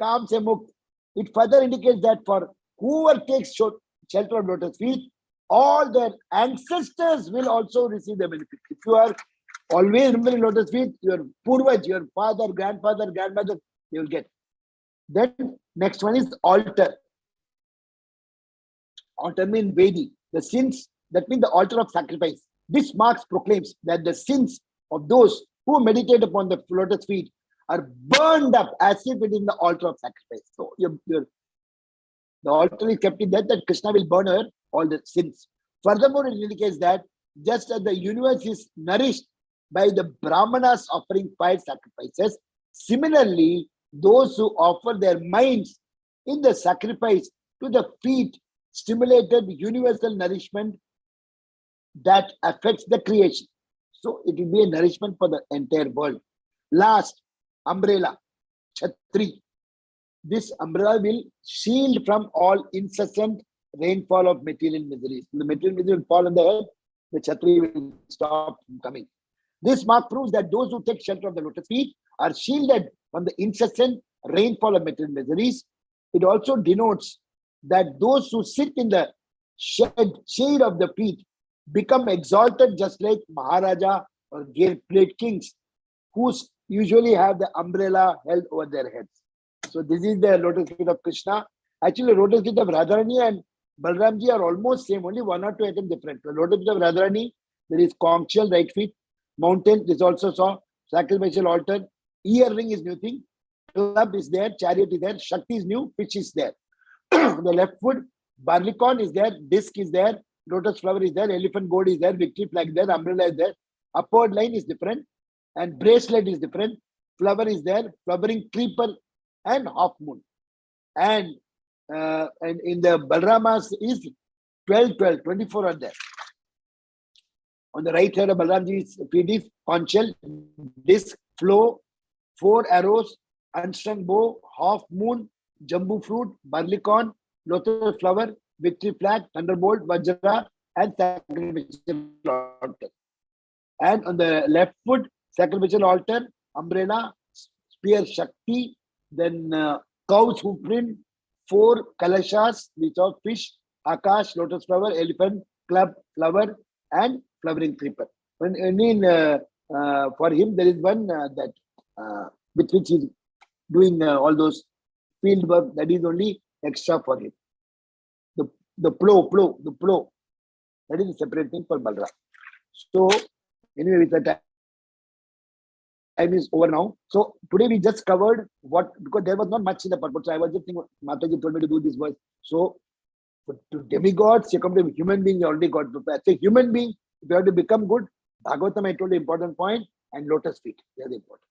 Kam se mukt. It further indicates that for whoever takes shelter of lotus feet, all their ancestors will also receive the benefit. If you are always remembering lotus feet, your purvaj, your father, grandfather, grandmother, they will get. Then next one is altar. Altar means Vedi. The sins, that means the altar of sacrifice. This marks proclaims that the sins of those who meditate upon the lotus feet are burned up as if it is the altar of sacrifice. So the altar is kept in that Krishna will burn her all the sins. Furthermore, it indicates that just as the universe is nourished by the Brahmanas offering fire sacrifices, similarly, those who offer their minds in the sacrifice to the feet stimulated universal nourishment that affects the creation. So it will be a nourishment for the entire world. Last, umbrella, Chhatri. This umbrella will shield from all incessant rainfall of material miseries. The material misery will fall on the head, the Chhatri will stop from coming. This mark proves that those who take shelter of the lotus feet are shielded from the incessant rainfall of material miseries. It also denotes that those who sit in the shade of the feet become exalted just like Maharaja or great kings who usually have the umbrella held over their heads. So this is the lotus feet of Krishna. Actually, lotus feet of Radharani and Balramji are almost same, only 1 or 2 items different. The lotus feet of Radharani, there is conch shell, right feet. Mountain, this also saw. Sacrificial altar. Earring is new thing. Club is there. Chariot is there. Shakti is new. Fish is there. The left foot, barleycorn is there. Disc is there. Lotus flower is there. Elephant gourd is there. Victory flag is there. Umbrella is there. Upward line is different. And bracelet is different. Flower is there. Flowering creeper and half moon. And in the Balramas is 12, 12, 24 are there. On the right side of Balramji's feet is conch shell, disc, flow, 4 arrows, unstrung bow, half moon, jambu fruit, barleycorn, lotus flower, victory flag, thunderbolt, vajra, and sacrificial altar. And on the left foot, sacrificial altar, umbrella, spear Shakti, then cow's hoof print, 4 kalashas, which are fish, akash, lotus flower, elephant, club, flower, and flowering creeper. For him, there is one that with which he is doing all those field work. That is only extra for him. The plow. That is a separate thing for Balram. So anyway, with the time is over now. So today we just covered because there was not much in the purpose. So I was just thinking, Mataji told me to do this verse. So to demigods, you come to human being, you already got prepared. So human being, if you have to become good, Bhagavatam, I told you important point, and lotus feet. They are the important.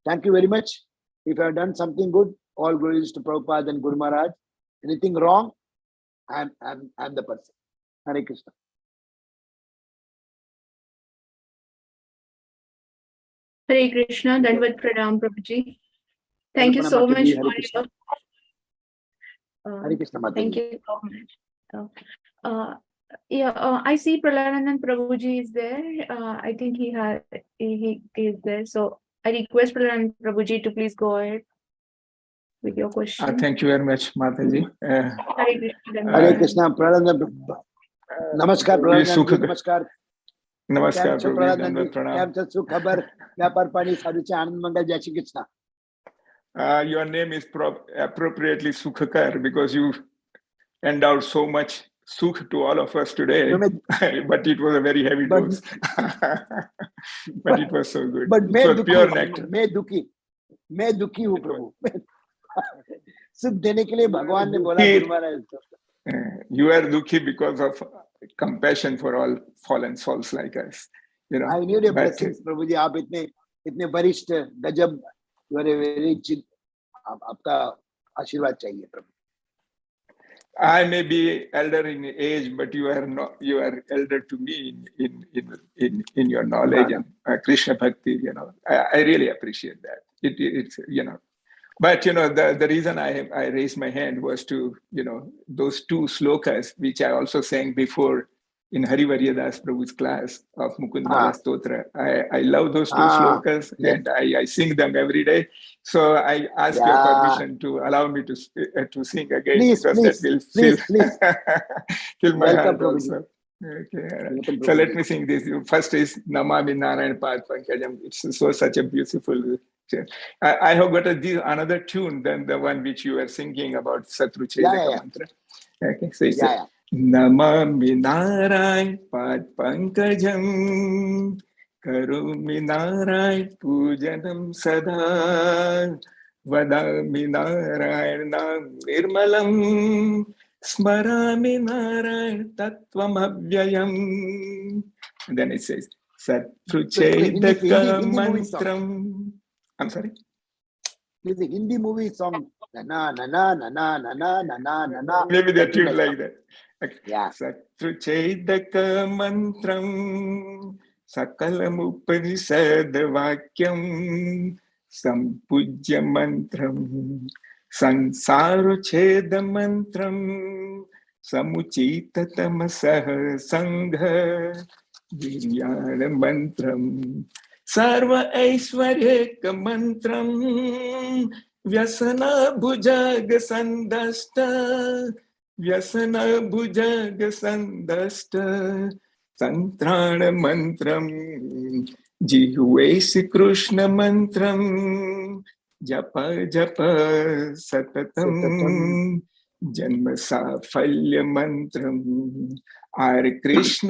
Thank you very much. If I have done something good, all glories to Prabhupada and Guru Maharaj. Anything wrong, I'm the person. Hare Krishna.
Hare Krishna, Dandavat Pranam Prabhuji. Thank you so much for your...
Hare Krishna, Mataji.
Thank you so much. I see Pralanandan Prabhuji is there. I think he is there. So I request Pralanandan Prabhuji to please go ahead with your question.
Thank you very much, Mataji.
Hare Krishna.
Hare Krishna, Pralanandan. Namaskar, Pralanandan. Namaskar.
Namaskar,
Pralanandan. Pranam. Sukhakara Krishna.
Your name is appropriately Sukhakar because you endowed so much Sukh to all of us today, but it was a very heavy dose. But it was so good.
But
it was pure nectar.
मैं दुखी हूँ प्रभु. सुख देने के लिए भगवान ने बोला Guru Maharaj.
You are dukhi because of compassion for all fallen souls like us. You know.
I need your blessings, प्रभु जी. आप इतने वरिष्ठ गजब. You are a very chill. आपका आशीर्वाद चाहिए प्रभु.
I may be elder in age, but you are not. You are elder to me in your knowledge and Krishna Bhakti. You know, I really appreciate that. It's you know, but you know the reason I raised my hand was to those 2 slokas which I also sang before in Harivarya Das Prabhu's class of Mukundmala Stotra. I love those 2 slokas and I sing them every day. So I ask your permission to allow me to sing again,
please,
because
please,
that will
please.
fill my heart
Prabhuji.
also. Okay. So let me sing this. First is Namami Narayan Pad Pankajam. It's such a beautiful. I have got another tune than the one which you were singing about Satru Chedaka mantra. Okay, so it's Namami Narayan Pad Pankajam Karumi Narayan Pujanam Sada Vadami Narayanam Nirmalam Smarami Narayan Tattvam Abhyayam. And then it says Satru Chedaka Mantram. I'm sorry?
It's a Hindi movie song. Na na na na na na na na na na.
Maybe they're tuned like that. Okay.
Yeah.
Satru Chedaka Mantram Sakalam Upanishad Vakyam Sampujya Mantram Sansaro Cheda Mantram Samuchita Tamasaha Sangha Viryana Mantram Sarva Aishwaryeka Mantram Vyasana Bhujaga Sandasta Vyasana Bhujaga Sandasta Santrana Mantram जिह्वे Shri Krishna मंत्रम जप जप सततम जन्म साफल्य मंत्रम हरे कृष्ण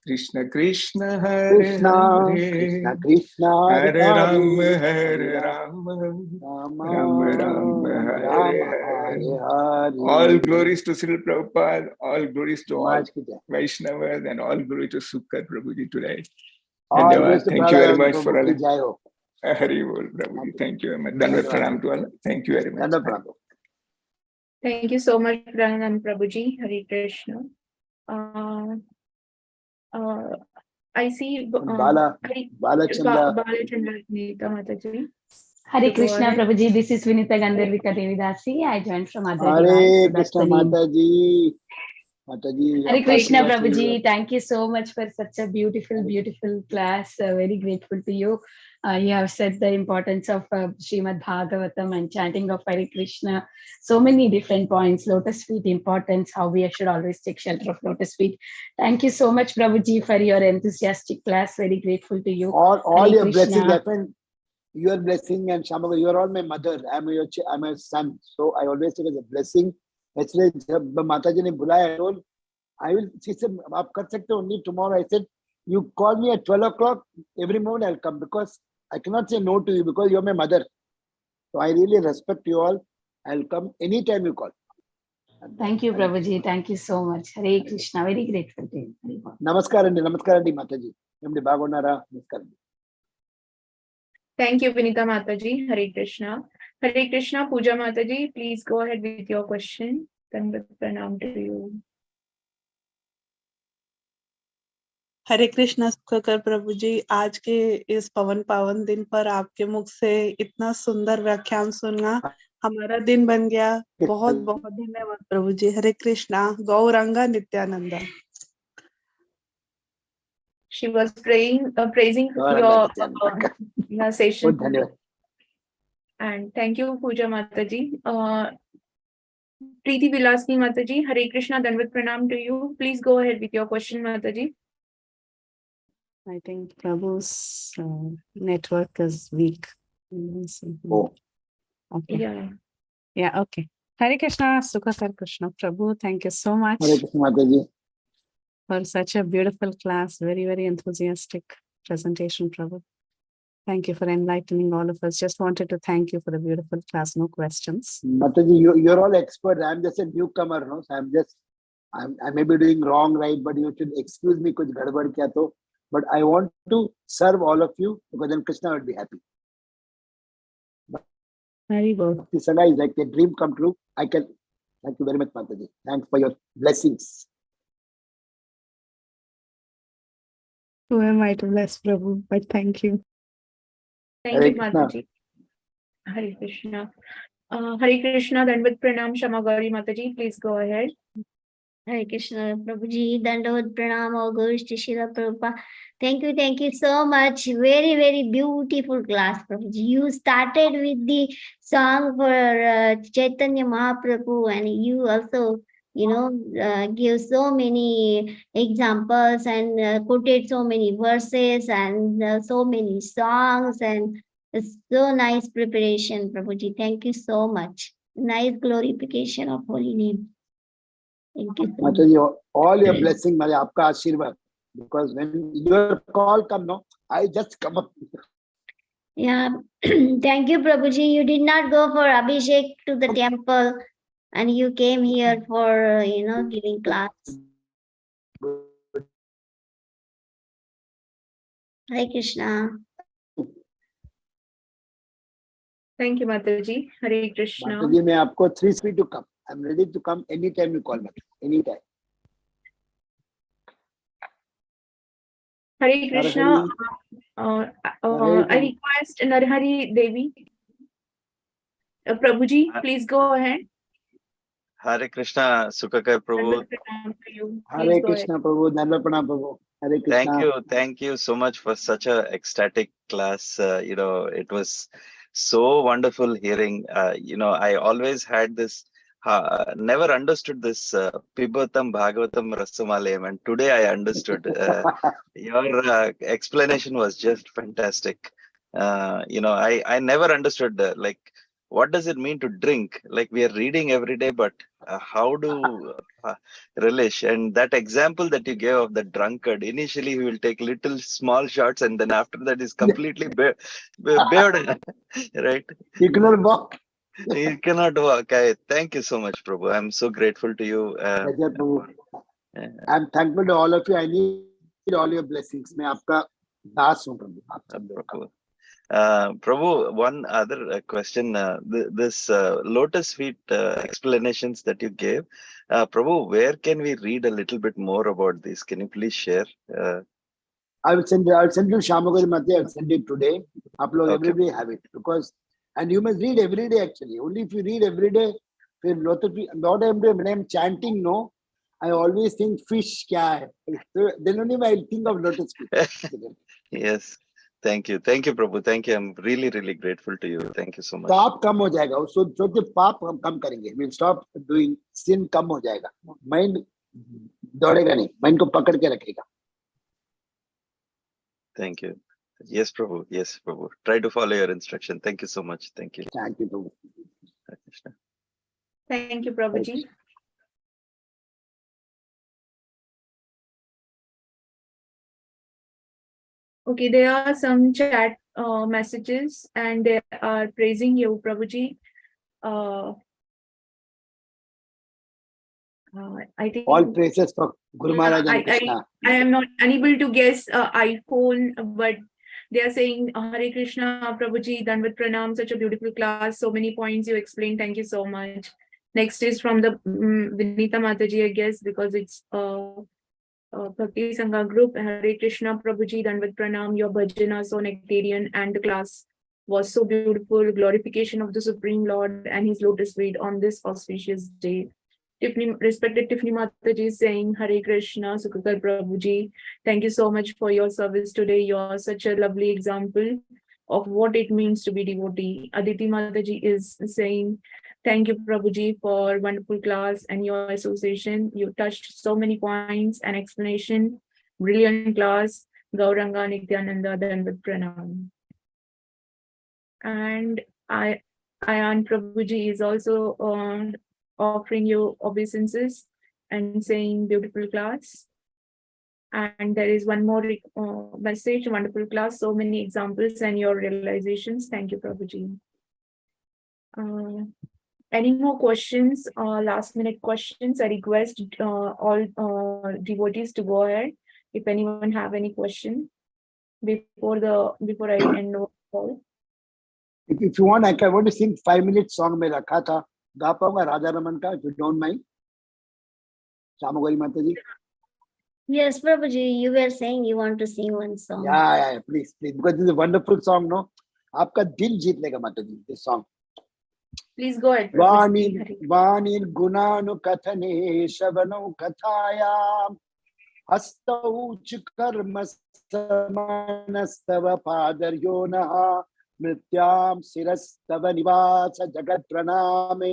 कृष्ण कृष्ण हरे
Krishna,
Hare
Krishna, Krishna, Hare
Hare Ram
Hare,
Ram Ram Hare
Rama,
Hare.
Hare Hare.
All glories to Srila Prabhupada, all glories to all
Maharaj ki jai.
Vaishnavas, and all glory to Sukhakara Prabhuji today.
All
Dhanyavad.
grace to
Thank you very
Prahlad
much for
Prabhu
all.
ki jai ho.
Hari Bol Prabhuji. Thank you very much. Dandavat pranam to all. Thank you very much.
Dandavat pranam.
Thank you so much, Pranam Prabhuji. Hare Krishna. I see
Bala Chandra.
Bala Chandra Nita Mataji.
Hare
So go
Krishna
ahead.
Prabhuji, this is Vinita Gandharvika Devidasi. I joined from other device,
Hare
so that's
Krishna
the name.
Mataji. Mataji,
Hare
आपका
Krishna
आशीर्वाद चाहिए.
Prabhuji, thank you so much for such a beautiful class. Very grateful to you. You have said the importance of Srimad Bhagavatam and chanting of Hare Krishna. So many different points, lotus feet importance, how we should always take shelter of lotus feet. Thank you so much, Prabhuji, for your enthusiastic class. Very grateful to you.
All
Hare
your
Krishna.
blessings happen. Your blessing and Shamaga, you are all my mother. I'm a son. So I always take it as a blessing. Actually, जब माताजी ने बुलाया, I told, I will. She said, "आप कर सकते हो only tomorrow." I said, "You call me at 12 o'clock every morning. I'll come because I cannot say no to you because you're my mother. So I really respect you all. I'll come anytime you call."
Thank you, Prabhuji. Thank you so much. Hare Krishna. Very grateful to you.
Namaskar and Mataji. Namde Bhagonara. Namaskar.
Thank you, Vinita Mataji. Hare Krishna. Hare Krishna, Puja Mataji. Please go ahead with your question. Dandavat pranam to you.
हरे कृष्णा सुखकर प्रभु जी, आज के इस पवन पावन दिन पर आपके मुख से इतना सुंदर व्याख्यान सुनना हमारा दिन बन गया. बहुत बहुत धन्यवाद प्रभु जी. हरे Krishna. Gauranga Nityananda.
She was praising your session. And thank you, Puja Mataji. Preeti Vilasni Mataji, Hare Krishna, Dandavat pranam to you. Please go ahead with your question, Mataji.
I think Prabhu's network is weak.
Oh.
Okay. Yeah, okay. Hare Krishna, Sukhakara Krishna Prabhu. Thank you so much.
Hare Krishna Mataji.
For such a beautiful class. Very, very enthusiastic presentation, Prabhu. Thank you for enlightening all of us. Just wanted to thank you for the beautiful class. No questions.
Mataji, you're all experts. I'm just a newcomer, no? So I may be doing wrong, right? But you should excuse me, kuch gadbad kiya to. But I want to serve all of you because then Krishna would be happy.
Very good.
This is like a dream come true. Thank you very much, Mataji. Thanks for your blessings.
Who am I to bless Prabhu? But thank you.
Thank you, Mataji. Hare Krishna. Hare Krishna, Dandavat pranam, Shamagari Mataji. Please go ahead.
Hare Krishna, Prabhuji, Dandavat pranam, all glories to Srila Prabhupada. Thank you so much. Very, very beautiful class, Prabhuji. You started with the song for Chaitanya Mahaprabhu, and you also, give so many examples and quoted so many verses and so many songs, and it's so nice preparation, Prabhuji. Thank you so much. Nice glorification of holy name. Thank you so much.
Mataji, all your blessing, aapka Ashirwad. Because when your call come, no, I just come up.
Yeah, thank you, Prabhuji. You did not go for Abhishek to the temple, and you came here for, giving class. Hare Krishna.
Thank you, Mataji. Hare Krishna.
Mataji, मैं आपको 3 feet to come. I'm ready to come anytime you call me. Anytime.
Hare Krishna. I request Narhari Devi. Prabhuji, please go ahead.
Hare Krishna, Sukhakara Prabhu.
Hare Krishna Prabhu, Dandavat pranam Prabhu. Hare Krishna.
Thank you so much for such a ecstatic class. It was so wonderful hearing. I always had this never understood this Pibatam Bhagavatam Rasamalayam, and today I understood. Your explanation was just fantastic. I never understood like what does it mean to drink? Like we are reading every day, but how to relish? And that example that you gave of the drunkard, initially he will take little small shots, and then after that is completely bared, right?
You cannot walk.
You cannot walk. Thank you so much, Prabhu. I'm so grateful to you.
I'm thankful to all of you. I need all your blessings. मैं आपका दास हूँ प्रभु. आप सब लोगों का.
Prabhu, one other question. This lotus feet explanations that you gave, Prabhu, where can we read a little bit more about this? Can you please share?
I will send you Shamagari Mati. I will send it today. Upload
Okay.
every day, have it, because and you must read every day actually. Only if you read every day, not every day when I'm chanting, no, I always think fish kya hai. Then only I think of lotus feet.
Yes. Thank you, Prabhu. Thank you. I'm really, really grateful to you. Thank you so much.
पाप कम हो जाएगा. सोचते पाप हम कम करेंगे. We'll stop doing sin. कम हो जाएगा. Mind दौड़ेगा नहीं. Mind को पकड़ के रखेगा.
Thank you. Yes, Prabhu. Yes, Prabhu. Try to follow your instruction. Thank you so much. Thank you.
Thank you, Prabhu.
Thank you, Prabhuji. Okay, there are some chat messages and they are praising you, Prabhuji. I think
all praises for Guru Maharaj and Krishna.
I am not unable to guess iPhone, but they are saying Hare Krishna, Prabhuji, Danvat Pranam, such a beautiful class. So many points you explained. Thank you so much. Next is from the Vinita Mataji, I guess, because it's Bhakti Sangha group. Hare Krishna, Prabhuji, Danvat Pranam. Your bhajana so nectarian, and the class was so beautiful. Glorification of the Supreme Lord and His lotus feet on this auspicious day. Respected Tiffany Mataji is saying Hare Krishna, Sukhakara Prabhuji. Thank you so much for your service today. You are such a lovely example of what it means to be devotee. Aditi Mataji is saying, thank you, Prabhuji, for wonderful class and your association. You touched so many points and explanation. Brilliant class. Gauranga Nityananda Danvat Pranam. And Ayan Prabhuji is also offering you obeisances and saying beautiful class. And there is one more message, wonderful class, so many examples and your realizations. Thank you, Prabhuji. Any more questions or last minute questions? I request all devotees to go ahead if anyone have any question before I end the call.
If you want, I want to sing 5-minute song में रखा था. गा पाऊंगा राजा रमन का, if you don't mind. Shamagari Mataji.
Yes, Prabhuji, you were saying you want to sing one song.
Yeah, please, because this is a wonderful song, no? आपका दिल जीत लेगा माताजी, this song.
Please go ahead.
वाणिर गुणानु कथने शवनौ कथायाम हस्तौ च कर्म समानस्तव पादर्यो नः मृत्यां शिरस्तव निवास जगत् प्रणामे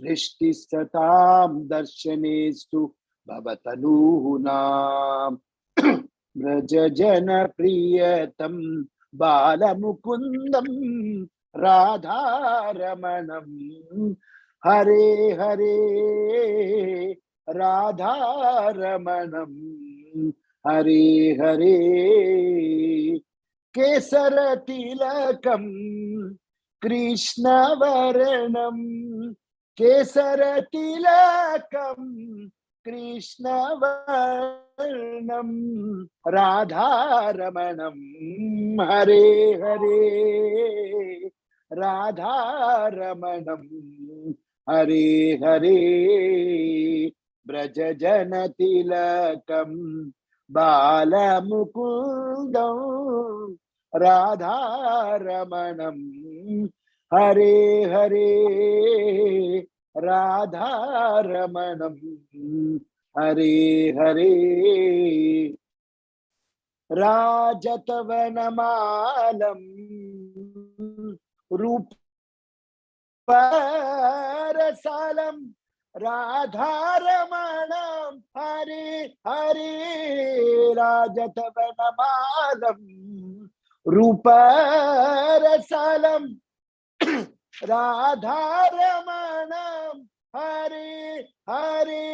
दृष्टि सतां दर्शनेस्तु भवतनूनां व्रज जन प्रियतम बालमुकुन्दं राधारमणं हरे हरे राधारमणं हरे हरे केसर तिलकं कृष्णवर्णं केसर तिलकं कृष्णवर्णं राधारमणं हरे हरे राधारमणं हरे हरे ब्रजजन तिलकं बालमुकुन्दं राधारमणं हरे हरे राधारमणं हरे हरे राजतवनमालं रूप परसालम राधारमणम हरे हरे राजतवनमालम रूपरसालम राधारमणम हरे हरे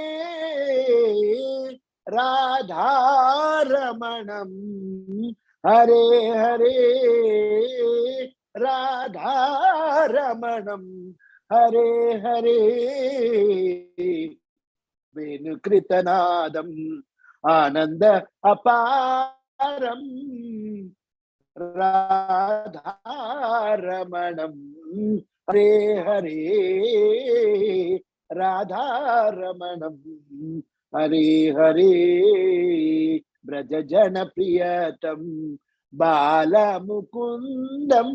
राधारमणम हरे हरे राधारमणम हरे हरे वेणुकृतनादम आनंद अपारम राधारमणम हरे हरे राधारमणम हरे हरे ब्रज जन प्रियतम बालमुकुंदम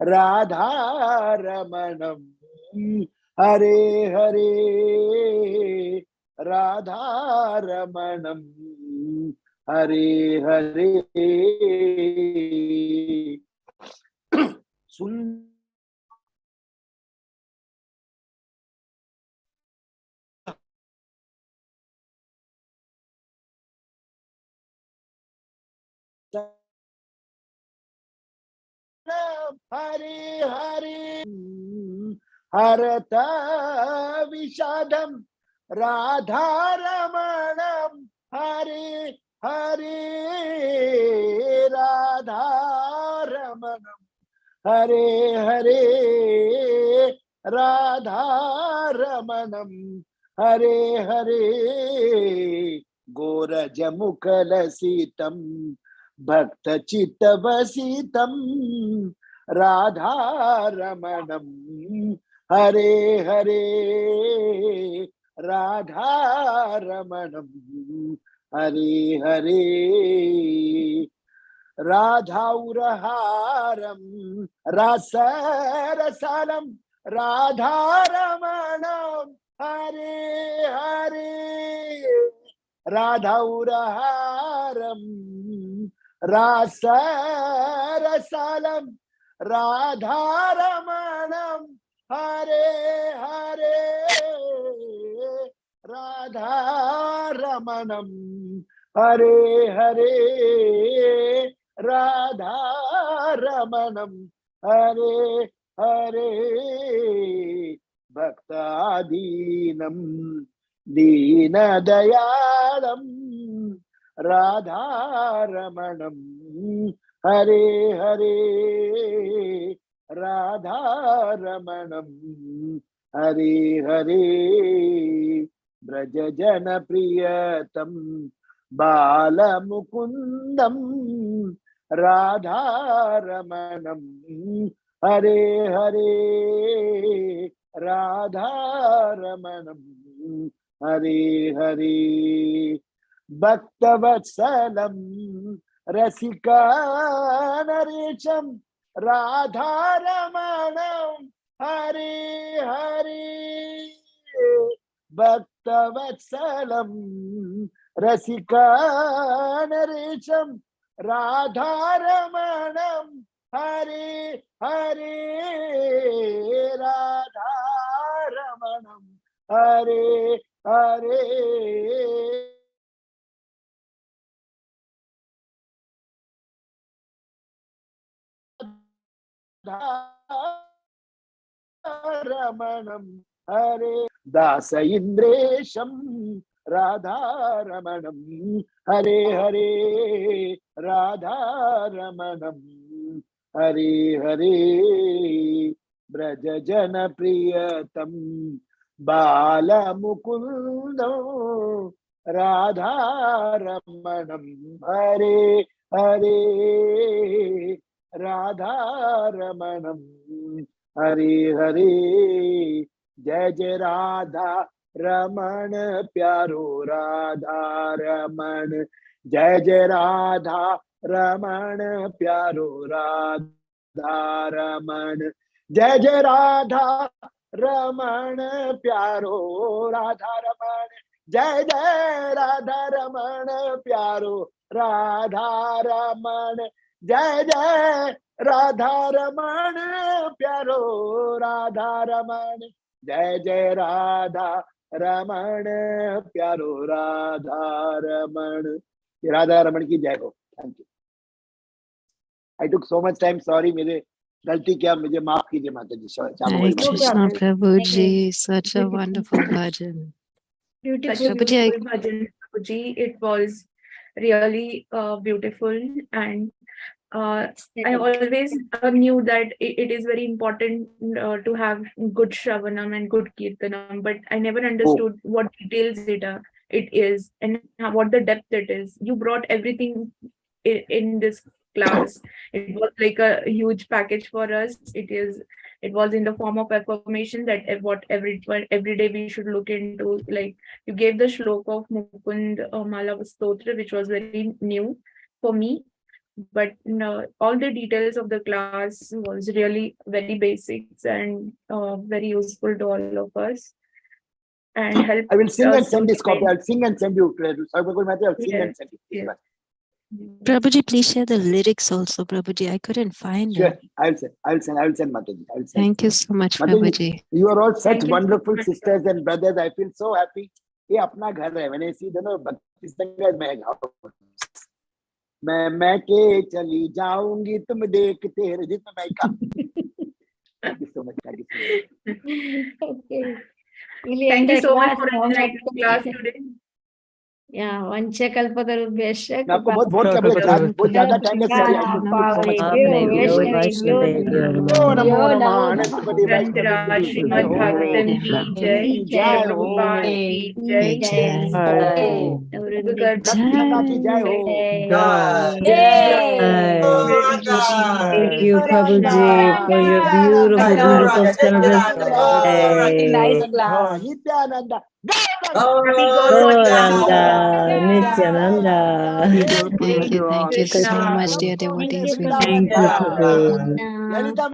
राधारमणम हरे हरे राधारमणम हरे हरे सुंदर हरे हरे हरत विषादम राधारमणम हरे हरे राधारमणम हरे हरे राधारमणम हरे हरे गोरजमुखलसितम भक्त चित्तवसितम राधारमणम हरे हरे राधारमणम हरे हरे राधाउरहारम रसरसालम राधारमणम हरे हरे राधाउरहारम रसरसालम राधारमणम हरे हरे राधारमणम हरे हरे राधारमणम हरे हरे भक्तादीनम दीनदयालम राधारमणम हरे हरे राधारमणम हरे हरे ब्रज जन प्रियतम बालमुकुंदम राधारमणम हरे हरे राधारमणम हरे हरे भक्तवत्सलम रसिका नरेशम राधारमणम हरे हरे भक्तवत्सलम रसिका नरेशम राधारमणम हरे हरे राधारमणम हरे हरे रमणम हरे दास इंद्रेशम राधारमणम हरे हरे राधारमणम हरे हरे ब्रज जन प्रियतम बालमुकुंदो राधारमणम हरे हरे राधारमणम हरे हरे जय जय राधा रमण प्यारो राधा रमण जय जय राधा रमण प्यारो राधा रमण जय जय राधा रमण प्यारो राधा रमण जय जय राधा रमण प्यारो राधा रमण जय जय राधा रमण प्यारो राधा रमण, जय जय राधा रमण प्यारो राधा रमण, राधा रमण की जय हो। Thank you. I took so much time, sorry, मेरे गलती क्या, मुझे माफ कीजिए माता जी।
Hare Krishna Prabhuji, such a wonderful bhajan.
Such a
Prabhuji,
beautiful bhajan, Prabhuji. It was really beautiful, and I always knew that it is very important to have good Shravanam and good Kirtanam, but I never understood what details it is and what the depth it is. You brought everything in this class. It was like a huge package for us. It was in the form of affirmation that what every day we should look into. Like you gave the shlok of Mukund Mala Stotra, which was very new for me. But no, all the details of the class was really very basics and very useful to all of us and helped
I will sing and
us
send
to
this copy.
remain.
I'll sing and send you. I'll sing and send you.
Prabhuji, please share the lyrics also, Prabhuji. I couldn't find
Sure,
them.
I'll send Mataji. I'll send.
Thank you so much, Prabhuji.
You are all such
Thank you so
wonderful
much.
sisters and brothers. I feel so happy. ये अपना घर है, मैंने इसी दिनों भक्ति संगत में गाऊं, मैं के चली जाऊंगी तुम देखते रह, जिसमें मैं का। Thank you so much. Thank you so much.
Okay.
Thank you so much for enlightening class today.
Yeah, Vanchakalpatarubhyascha
मैं आपको बहुत बहुत क्या बोला, बहुत ज्यादा टाइम है, sorry. I took so much time. ओ नमो नमः अनंतपति वैष्णव
Srimad Bhagavatam ki jai,
जय
Srila
हो,
Prabhupada ki jai,
भक्ति की जय हो।
Thank you, Prabhuji, for your beautiful, beautiful service today.
Nityanand
Gauranga, Nityananda.
Thank you so much, dear devotees. We
Thank you, Prabhu.
Lalita